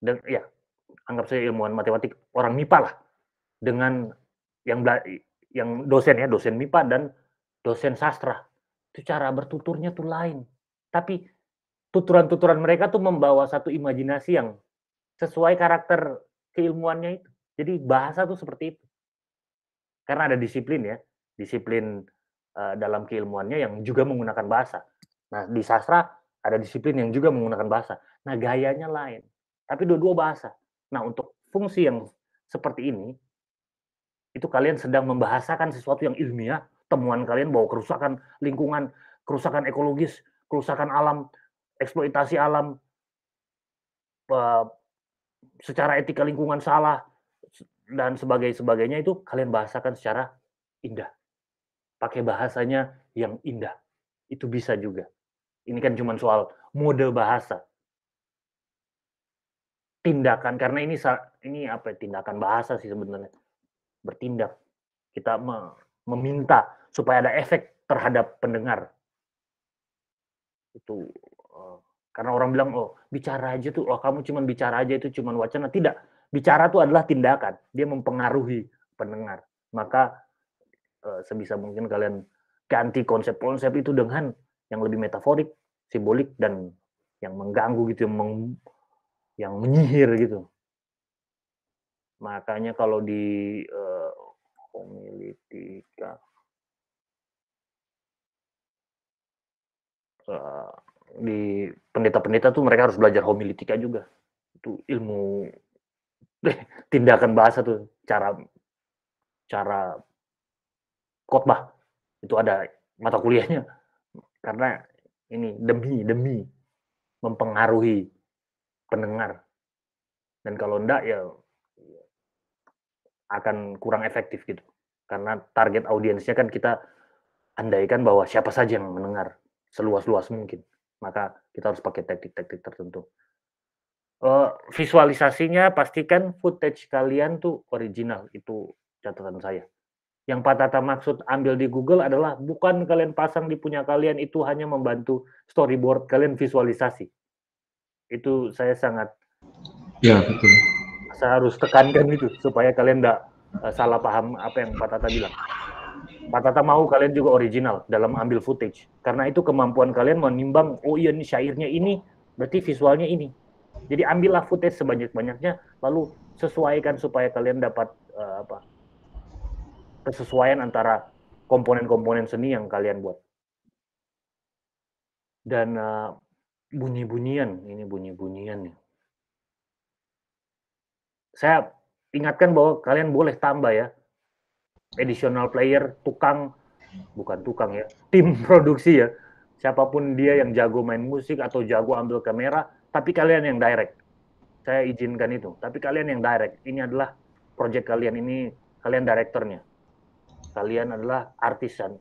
dan ya anggap saya ilmuwan matematik, orang MIPA lah, dengan yang dosen ya, dosen MIPA dan dosen sastra, itu cara bertuturnya tuh lain. Tapi tuturan-tuturan mereka tuh membawa satu imajinasi yang sesuai karakter keilmuannya itu. Jadi bahasa tuh seperti itu. Karena ada disiplin ya, disiplin dalam keilmuannya yang juga menggunakan bahasa. Nah di sastra ada disiplin yang juga menggunakan bahasa. Nah gayanya lain, tapi dua-dua bahasa. Nah untuk fungsi yang seperti ini, itu kalian sedang membahasakan sesuatu yang ilmiah, temuan kalian bahwa kerusakan lingkungan, kerusakan ekologis, kerusakan alam, eksploitasi alam, secara etika lingkungan salah, dan sebagainya itu kalian bahasakan secara indah. Pakai bahasanya yang indah. Itu bisa juga. Ini kan cuma soal mode bahasa. Tindakan, karena ini apa, tindakan bahasa sih sebenarnya. Bertindak. Kita meminta supaya ada efek terhadap pendengar. Itu karena orang bilang, oh bicara aja tuh, oh kamu cuma bicara aja itu cuma wacana. Tidak, bicara itu adalah tindakan. Dia mempengaruhi pendengar. Maka sebisa mungkin kalian ganti konsep-konsep itu dengan yang lebih metaforik, simbolik, dan yang mengganggu gitu, yang menyihir gitu. Makanya kalau di homiletika, di pendeta-pendeta tuh mereka harus belajar homiletika juga. Itu ilmu tindakan bahasa tuh, cara khotbah itu ada mata kuliahnya, karena ini demi mempengaruhi pendengar, dan kalau enggak ya akan kurang efektif gitu, karena target audiensnya kan kita andaikan bahwa siapa saja yang mendengar seluas-luas mungkin, maka kita harus pakai teknik-teknik tertentu. Visualisasinya pastikan footage kalian tuh original, itu catatan saya. Yang Pak Tata maksud ambil di Google adalah bukan kalian pasang di punya kalian, itu hanya membantu storyboard kalian visualisasi. Itu saya sangat, ya betul, saya harus tekankan itu supaya kalian tidak salah paham apa yang Pak Tata bilang. Pak Tata mau kalian juga original dalam ambil footage, karena itu kemampuan kalian menimbang, oh iya nih syairnya ini, berarti visualnya ini. Jadi ambillah footage sebanyak-banyaknya, lalu sesuaikan supaya kalian dapat kesesuaian antara komponen-komponen seni yang kalian buat. Dan bunyi-bunyian, ini bunyi-bunyian nih. Saya ingatkan bahwa kalian boleh tambah ya, additional player, bukan tukang ya, tim produksi ya, siapapun dia yang jago main musik atau jago ambil kamera, tapi kalian yang direct. Saya izinkan itu, tapi kalian yang direct. Ini adalah project kalian, ini kalian direkturnya. Kalian adalah artisan,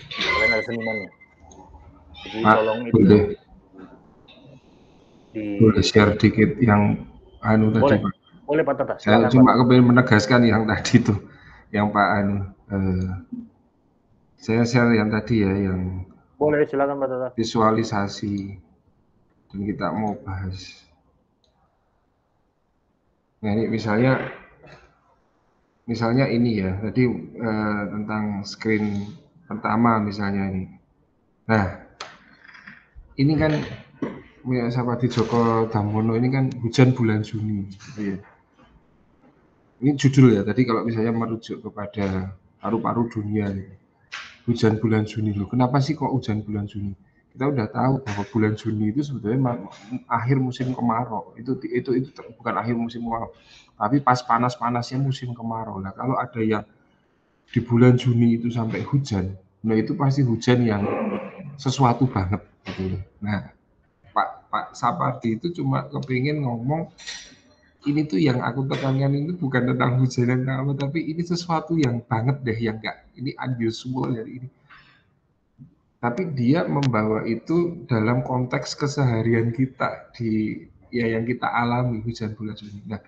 kalian adalah senimannya. Jadi Pak, tolong itu boleh share dikit yang anu tadi, Pak. Boleh Pak Tata. Saya Silakan, cuma Pak. kepengen menegaskan yang tadi tuh, yang Pak anu. Saya share yang tadi ya, yang boleh silakan Pak Tata. Visualisasi, dan kita mau bahas. Nah ini misalnya ini ya, tadi tentang screen pertama misalnya ini. Nah, ini kan Sapadi Djoko Damono ini kan hujan bulan Juni. Gitu ya. Ini judul ya, tadi kalau misalnya merujuk kepada paru-paru dunia. Gitu. Hujan bulan Juni loh. Kenapa sih kok hujan bulan Juni? Kita udah tahu bahwa bulan Juni itu sebetulnya akhir musim kemarau. Itu bukan akhir musim kemarau, tapi pas panas-panasnya musim kemarau. Nah, kalau ada yang di bulan Juni itu sampai hujan, nah itu pasti hujan yang sesuatu banget gitu. Nah, Pak Sapardi itu cuma kepingin ngomong ini tuh yang aku tekankan itu bukan tentang hujan dan apa, tapi ini sesuatu yang banget deh, yang enggak ini unusual dari ini. Tapi dia membawa itu dalam konteks keseharian kita di ya yang kita alami hujan bulan Juni. Nah,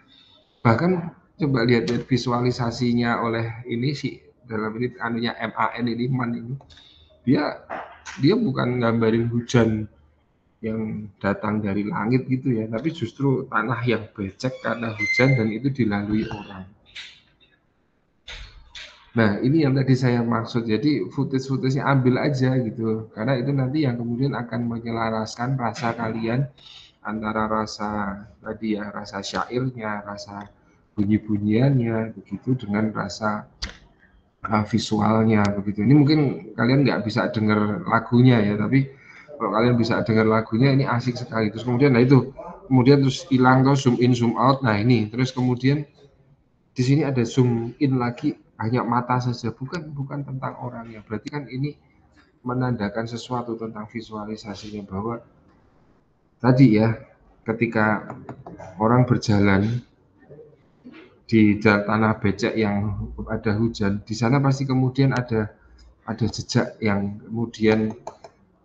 bahkan coba lihat visualisasinya oleh ini sih dalam ini anunya MAN ini Man ini dia bukan gambarin hujan yang datang dari langit gitu ya, tapi justru tanah yang becek karena hujan dan itu dilalui orang. Nah ini yang tadi saya maksud, jadi footage-nya ambil aja gitu, karena itu nanti yang kemudian akan menyelaraskan rasa kalian antara rasa tadi ya, rasa syairnya, rasa bunyi-bunyiannya begitu dengan rasa visualnya begitu. Ini mungkin kalian nggak bisa dengar lagunya ya, tapi kalau kalian bisa dengar lagunya ini asik sekali. Terus kemudian nah itu kemudian terus hilang terus zoom in zoom out. Nah ini terus kemudian di sini ada zoom in lagi, hanya mata saja, bukan tentang orangnya. Berarti kan ini menandakan sesuatu tentang visualisasinya, bahwa tadi ya ketika orang berjalan di tanah becek yang ada hujan, di sana pasti kemudian ada jejak yang kemudian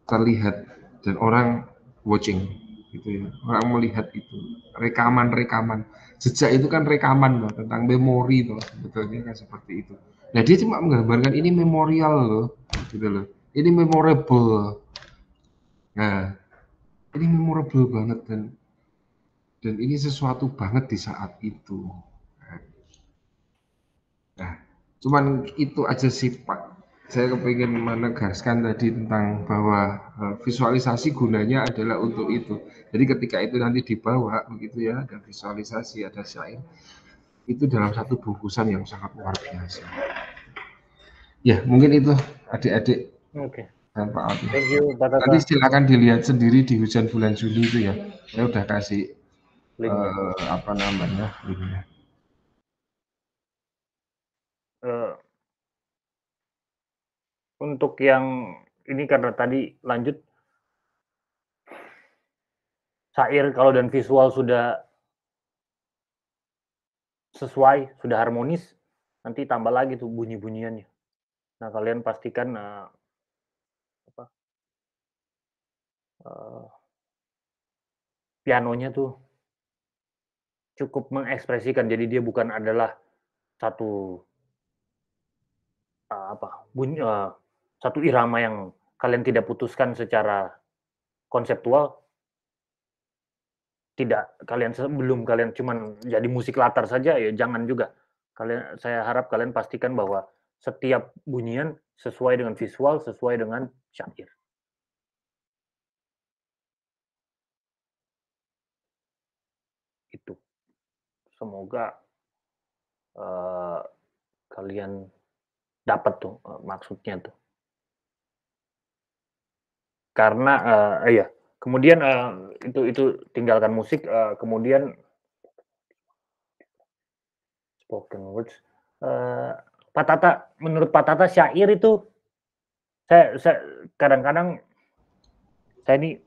terlihat dan orang watching gitu ya, orang melihat itu rekaman jejak itu kan rekaman loh, tentang memori loh, sebetulnya kan seperti itu. Nah dia cuma menggambarkan ini memorial loh, gitu loh, ini memorable. Nah ini memorable banget dan ini sesuatu banget di saat itu. Nah cuman itu aja sih Pak. Saya kepingin menegaskan tadi tentang bahwa visualisasi gunanya adalah untuk itu. Jadi ketika itu nanti dibawa begitu ya, ada visualisasi, ada syair, itu dalam satu bungkusan yang sangat luar biasa. Ya mungkin itu adik-adik. Oke. Dan Pak Aldi. Thank you, Pak Tata. Nanti silakan dilihat sendiri di hujan bulan Juni itu ya. Saya udah kasih apa namanya linknya. Untuk yang ini karena tadi lanjut syair kalau dan visual sudah sesuai, sudah harmonis, nanti tambah lagi tuh bunyi-bunyiannya. Nah kalian pastikan pianonya tuh cukup mengekspresikan, jadi dia bukan adalah satu bunyi satu irama yang kalian tidak putuskan secara konseptual. Tidak, kalian sebelum kalian cuman jadi musik latar saja ya jangan juga. Saya harap kalian pastikan bahwa setiap bunyian sesuai dengan visual, sesuai dengan syair. Itu. Semoga kalian dapat tuh maksudnya tuh. Karena ya, kemudian itu tinggalkan musik, kemudian spoken words. Pak Tata, menurut Pak Tata syair itu saya kadang-kadang saya ini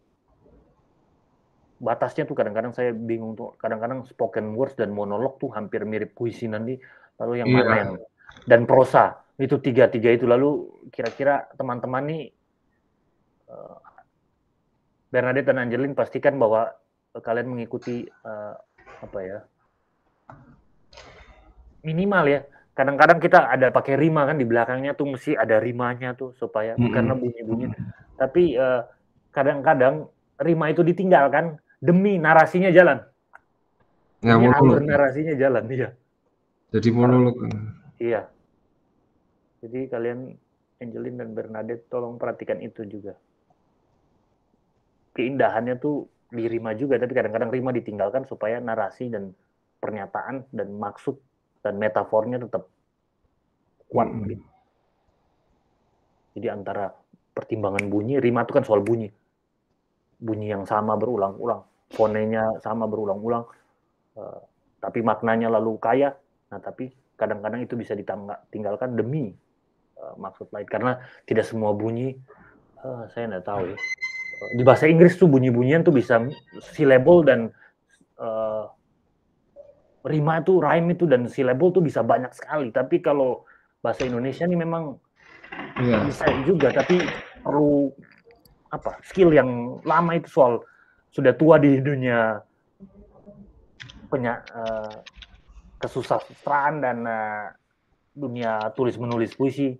batasnya tuh kadang-kadang saya bingung tuh, kadang-kadang spoken words dan monolog tuh hampir mirip puisi nanti, lalu yang mana yang dan prosa itu tiga itu, lalu kira-kira teman-teman nih Bernadette dan Angelin, pastikan bahwa kalian mengikuti minimal ya. Kadang-kadang kita ada pakai rima kan di belakangnya tuh mesti ada rimanya tuh supaya karena bunyi-bunyi. Tapi kadang-kadang rima itu ditinggalkan demi narasinya jalan. Ya, Demi alur monolog. narasinya jalan, iya. Jadi monolog. Iya. Jadi kalian Angelin dan Bernadette tolong perhatikan itu juga. Keindahannya tuh di rima juga, tapi kadang-kadang rima ditinggalkan supaya narasi dan pernyataan dan maksud dan metafornya tetap kuat. Gitu. Jadi antara pertimbangan bunyi, rima itu kan soal bunyi. Bunyi yang sama berulang-ulang, fonenya sama berulang-ulang, tapi maknanya lalu kaya. Nah, tapi kadang-kadang itu bisa ditinggalkan demi maksud lain. Karena tidak semua bunyi, saya nggak tahu ya. Di bahasa Inggris tuh bunyi-bunyian tuh bisa syllable dan rima itu, rhyme itu dan syllable tuh bisa banyak sekali. Tapi kalau bahasa Indonesia ini memang bisa juga, tapi perlu skill yang lama itu soal sudah tua di dunia kesusastraan dan dunia tulis-menulis puisi.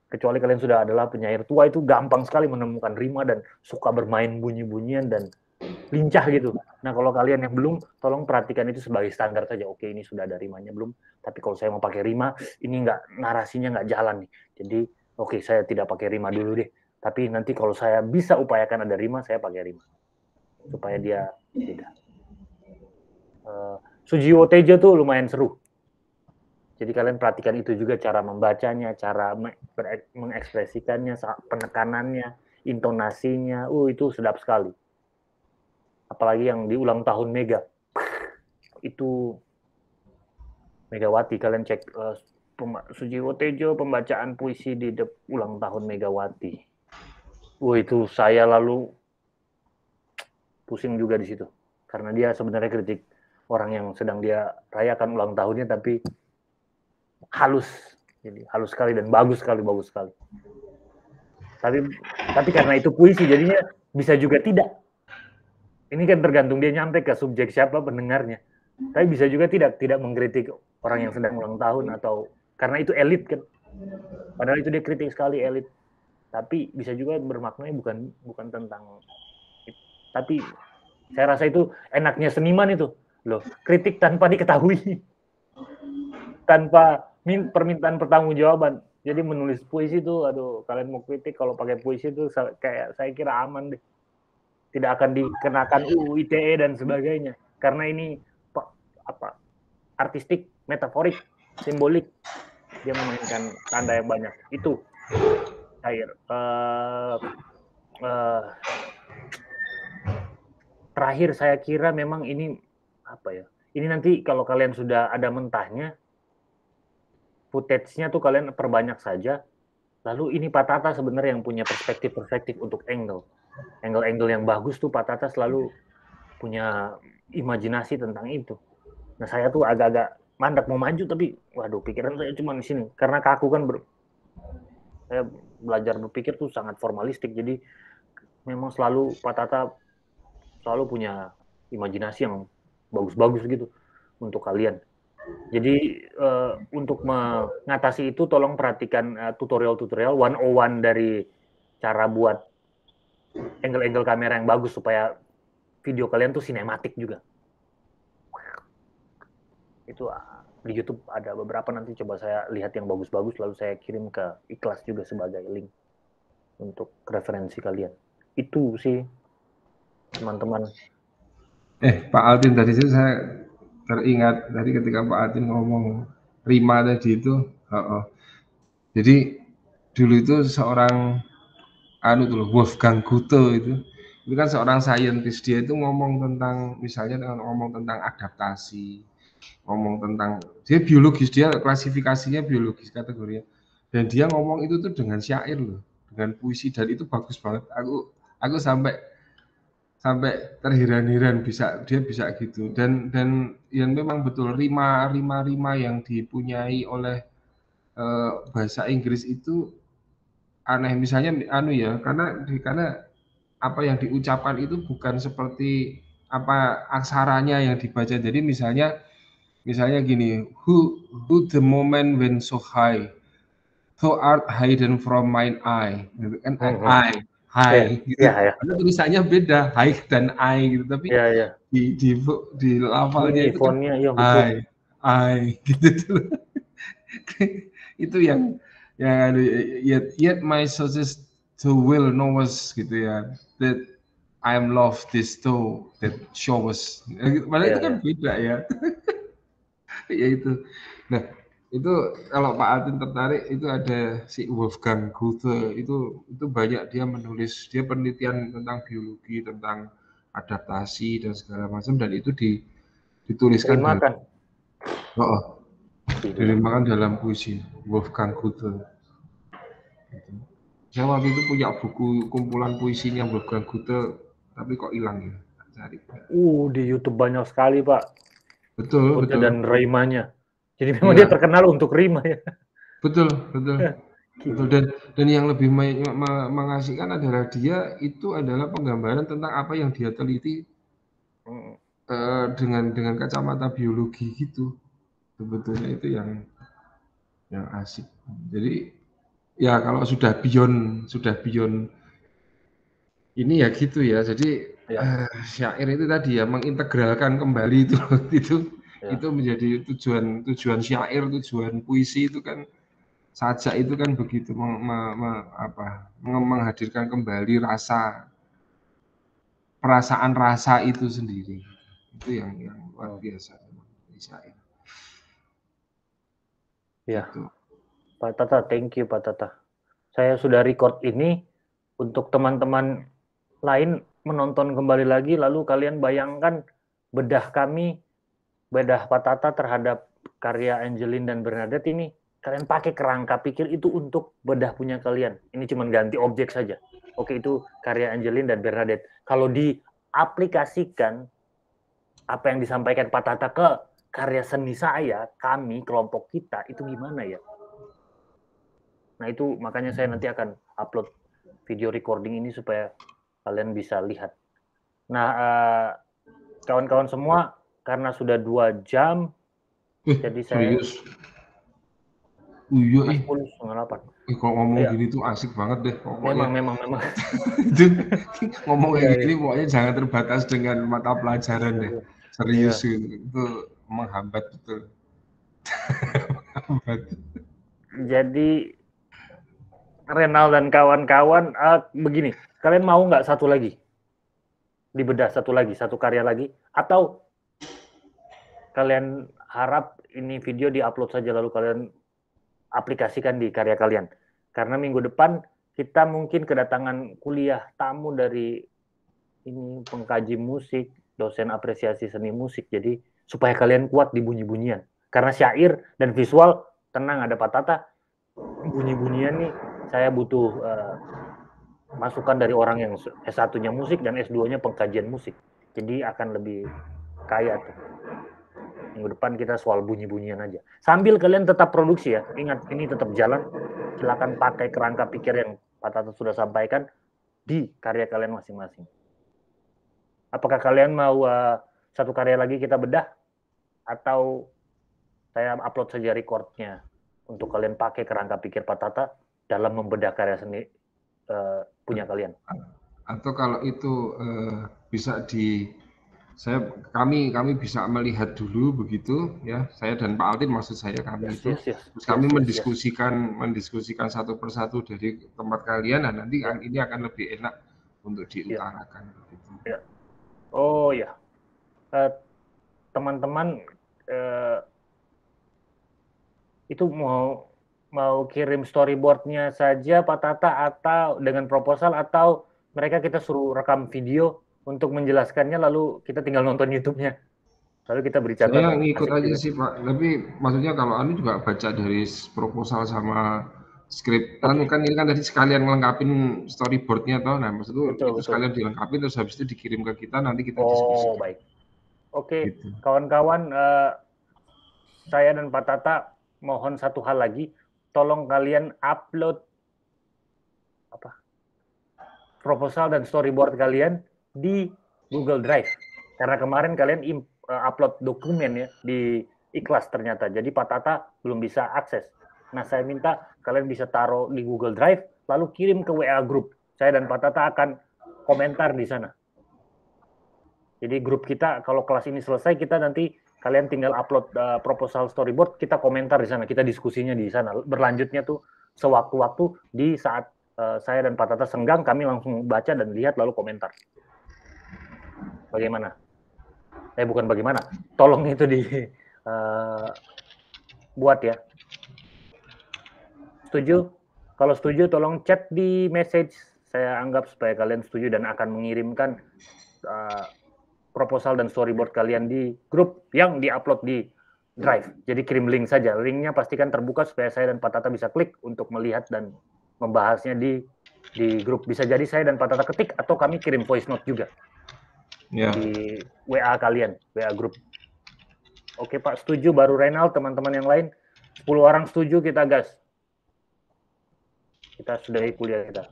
Kecuali kalian sudah adalah penyair tua, itu gampang sekali menemukan rima dan suka bermain bunyi-bunyian dan lincah gitu. Nah, kalau kalian yang belum, tolong perhatikan itu sebagai standar saja. Oke, ini sudah ada rimanya belum? Tapi kalau saya mau pakai rima, ini narasinya nggak jalan nih. Jadi, oke, saya tidak pakai rima dulu deh. Tapi nanti kalau saya bisa upayakan ada rima, saya pakai rima. Supaya dia beda. Sujiwo Tejo tuh lumayan seru. Jadi kalian perhatikan itu juga, cara membacanya, cara mengekspresikannya, penekanannya, intonasinya. Itu sedap sekali. Apalagi yang di ulang tahun Mega. Itu Megawati, kalian cek Sujiwo Tejo pembacaan puisi di ulang tahun Megawati. Itu saya lalu pusing juga di situ. Karena dia sebenarnya kritik orang yang sedang dia rayakan ulang tahunnya, tapi halus. Jadi halus sekali dan bagus sekali. Tapi karena itu puisi, jadinya bisa juga tidak. Ini kan tergantung dia nyampe ke subjek siapa pendengarnya. Tapi bisa juga tidak mengkritik orang yang sedang ulang tahun, atau karena itu elit kan. Padahal itu dia kritik sekali elit. Tapi bisa juga bermaknanya bukan tentang. Tapi saya rasa itu enaknya seniman itu. Loh, kritik tanpa diketahui. Tanpa permintaan pertanggungjawaban. Jadi menulis puisi itu, kalian mau kritik kalau pakai puisi itu kayak saya kira aman deh. Tidak akan dikenakan UU ITE dan sebagainya. Karena ini artistik, metaforik, simbolik. Dia memainkan tanda yang banyak. Itu cair. Terakhir saya kira memang ini ini nanti kalau kalian sudah ada mentahnya, footage-nya tuh kalian perbanyak saja. Lalu ini Pak Tata sebenarnya yang punya perspektif untuk angle yang bagus tuh. Pak Tata selalu punya imajinasi tentang itu. Nah, saya tuh agak-agak mandek mau maju, tapi waduh, pikiran saya cuma di sini. Karena kaku kan, saya belajar berpikir tuh sangat formalistik. Jadi memang selalu Pak Tata selalu punya imajinasi yang bagus-bagus gitu untuk kalian. Jadi untuk mengatasi itu, tolong perhatikan tutorial-tutorial 101 dari cara buat angle-angle kamera yang bagus supaya video kalian tuh sinematik juga. Itu di YouTube ada beberapa, nanti coba saya lihat yang bagus-bagus, lalu saya kirim ke Ikhlas juga sebagai link untuk referensi kalian. Itu sih, teman-teman. Pak Altin, tadi saya teringat tadi ketika Pak Altin ngomong rima tadi itu. Jadi dulu itu seorang Wolfgang Goethe itu kan seorang saintis. Dia itu ngomong tentang, misalnya ngomong tentang adaptasi, ngomong tentang dia biologis, dia klasifikasinya biologis kategorinya, dan dia ngomong itu tuh dengan syair loh, dengan puisi, dan itu bagus banget. Aku sampai terheran-heran dia bisa gitu. Dan yang memang betul, rima yang dipunyai oleh bahasa Inggris itu aneh. Misalnya karena apa yang diucapkan itu bukan seperti apa aksaranya yang dibaca. Jadi misalnya gini, who the moment when so high, thou art hidden from mine eye, gitu kan, high, gitu. Ya. Karena tulisannya beda, high dan I gitu, tapi Ya. di lafalnya Ini itu kan fontnya ya betul. I gitu tuh. Itu yang yet my sources to will knows gitu ya, that I am love this too that shows. Padahal itu kan beda ya. Ya itu. Nah, itu kalau Pak Altin tertarik itu ada si Wolfgang Goethe itu banyak dia menulis, dia penelitian tentang biologi, tentang adaptasi dan segala macam, dan itu dituliskan dalam diterjemahkan dalam puisi Wolfgang Goethe. Gitu. Saya waktu itu punya buku kumpulan puisinya Wolfgang Goethe, tapi kok hilang ya? Cari. Di YouTube banyak sekali Pak. Betul. Dan rimanya. Jadi memang dia terkenal untuk rima ya. Betul. Dan yang lebih mengasihkan adalah dia itu adalah penggambaran tentang apa yang dia teliti dengan kacamata biologi gitu. Sebetulnya itu yang asik. Jadi ya kalau sudah beyond ini ya gitu ya. Jadi syair itu tadi ya mengintegralkan kembali itu menjadi tujuan syair, tujuan puisi itu kan, sajak itu kan begitu menghadirkan kembali perasaan rasa itu sendiri. Itu yang luar biasa di syair. Ya. Gitu. Pak Tata, thank you Pak Tata. Saya sudah record ini untuk teman-teman lain menonton kembali lagi, lalu kalian bayangkan bedah Pak Tata terhadap karya Angeline dan Bernadette ini, kalian pakai kerangka pikir itu untuk bedah punya kalian. Ini cuma ganti objek saja. Oke, itu karya Angeline dan Bernadette. Kalau diaplikasikan apa yang disampaikan Pak Tata ke karya seni saya, kami, kelompok kita, itu gimana ya? Nah itu makanya saya nanti akan upload video recording ini supaya kalian bisa lihat. Nah kawan-kawan semua, karena sudah 2 jam, jadi saya... Serius? Iya 10:08. Kalau ngomong gini tuh asik banget deh pokoknya. Memang. Ngomong kayak gini pokoknya jangan terbatas dengan mata pelajaran deh. Serius itu menghambat betul. Jadi Renal dan kawan-kawan, begini, kalian mau nggak satu lagi? Dibedah satu karya lagi? Atau kalian harap ini video diupload saja lalu kalian aplikasikan di karya kalian? Karena minggu depan kita mungkin kedatangan kuliah tamu dari ini pengkaji musik, dosen apresiasi seni musik, jadi supaya kalian kuat di bunyi-bunyian. Karena syair dan visual, tenang ada Pak Tata, bunyi-bunyian nih saya butuh masukan dari orang yang S1-nya musik dan S2-nya pengkajian musik. Jadi akan lebih kaya tuh. Minggu depan kita soal bunyi-bunyian aja. Sambil kalian tetap produksi ya. Ingat, ini tetap jalan. Silakan pakai kerangka pikir yang Pak Tata sudah sampaikan di karya kalian masing-masing. Apakah kalian mau satu karya lagi kita bedah? Atau saya upload saja recordnya untuk kalian pakai kerangka pikir Pak Tata dalam membedah karya seni punya kalian. Atau kalau itu bisa kami bisa melihat dulu begitu ya, saya dan Pak Altin maksud saya kami terus kami mendiskusikan satu persatu dari tempat kalian, dan nanti ini akan lebih enak untuk diutarakan. Begitu. Ya. Oh ya, teman-teman itu mau kirim storyboardnya saja Pak Tata atau dengan proposal, atau mereka kita suruh rekam video untuk menjelaskannya lalu kita tinggal nonton YouTube-nya lalu kita beri catatan. Saya ngikut aja sih Pak, tapi maksudnya kalau Anu juga baca dari proposal sama skrip kan ini kan tadi sekalian melengkapin storyboardnya toh, nah maksud itu sekalian dilengkapi terus habis itu dikirim ke kita, nanti kita diskusi. Baik. Oke, gitu. Kawan-kawan, saya dan Pak Tata mohon satu hal lagi, tolong kalian upload proposal dan storyboard kalian di Google Drive. Karena kemarin kalian upload dokumen ya di Ikhlas ternyata. Jadi Pak Tata belum bisa akses. Nah, saya minta kalian bisa taruh di Google Drive, lalu kirim ke WA Group. Saya dan Pak Tata akan komentar di sana. Jadi grup kita, kalau kelas ini selesai, kita nanti kalian tinggal upload proposal storyboard, kita komentar di sana, kita diskusinya di sana. Berlanjutnya tuh sewaktu-waktu di saat saya dan Pak Tata senggang, kami langsung baca dan lihat lalu komentar. Bagaimana? Bukan bagaimana, tolong itu buat ya. Setuju? Kalau setuju tolong chat di message, saya anggap supaya kalian setuju dan akan mengirimkan proposal dan storyboard kalian di grup yang diupload di Drive. Jadi kirim link saja, linknya pastikan terbuka supaya saya dan Pak Tata bisa klik untuk melihat dan membahasnya di grup. Bisa jadi saya dan Pak Tata ketik atau kami kirim voice note juga. Yeah. Di WA kalian, WA grup. Oke Pak, setuju. Baru Renal, teman-teman yang lain. 10 orang setuju kita gas. Kita sudahi kuliah kita.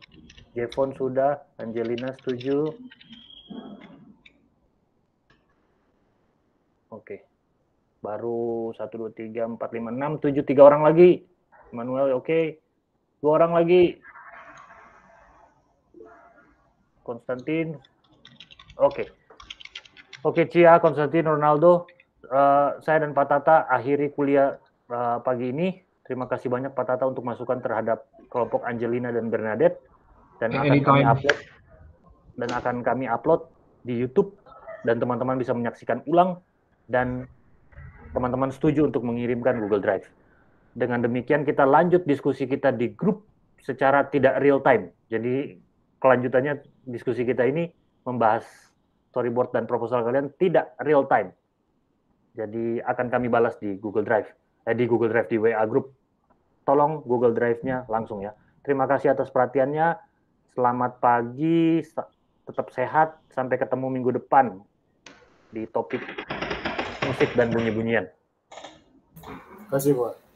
Jevon sudah, Angelina setuju. Oke. Baru 1, 2, 3, 4, 5, 6, 7, 3 orang lagi. Manuel, oke. 2 orang lagi. Konstantin. Oke. Oke, Cia, Konstantin, Ronaldo, saya dan Pak Tata akhiri kuliah pagi ini. Terima kasih banyak Pak Tata untuk masukan terhadap kelompok Angelina dan Bernadette, dan akan kami upload di YouTube, dan teman-teman bisa menyaksikan ulang, dan teman-teman setuju untuk mengirimkan Google Drive. Dengan demikian kita lanjut diskusi kita di grup secara tidak real time. Jadi kelanjutannya diskusi kita ini membahas storyboard dan proposal kalian tidak real time. Jadi akan kami balas di Google Drive, di Google Drive di WA Group. Tolong Google Drive-nya langsung ya. Terima kasih atas perhatiannya. Selamat pagi, tetap sehat. Sampai ketemu minggu depan di topik musik dan bunyi-bunyian. Terima kasih, Pak.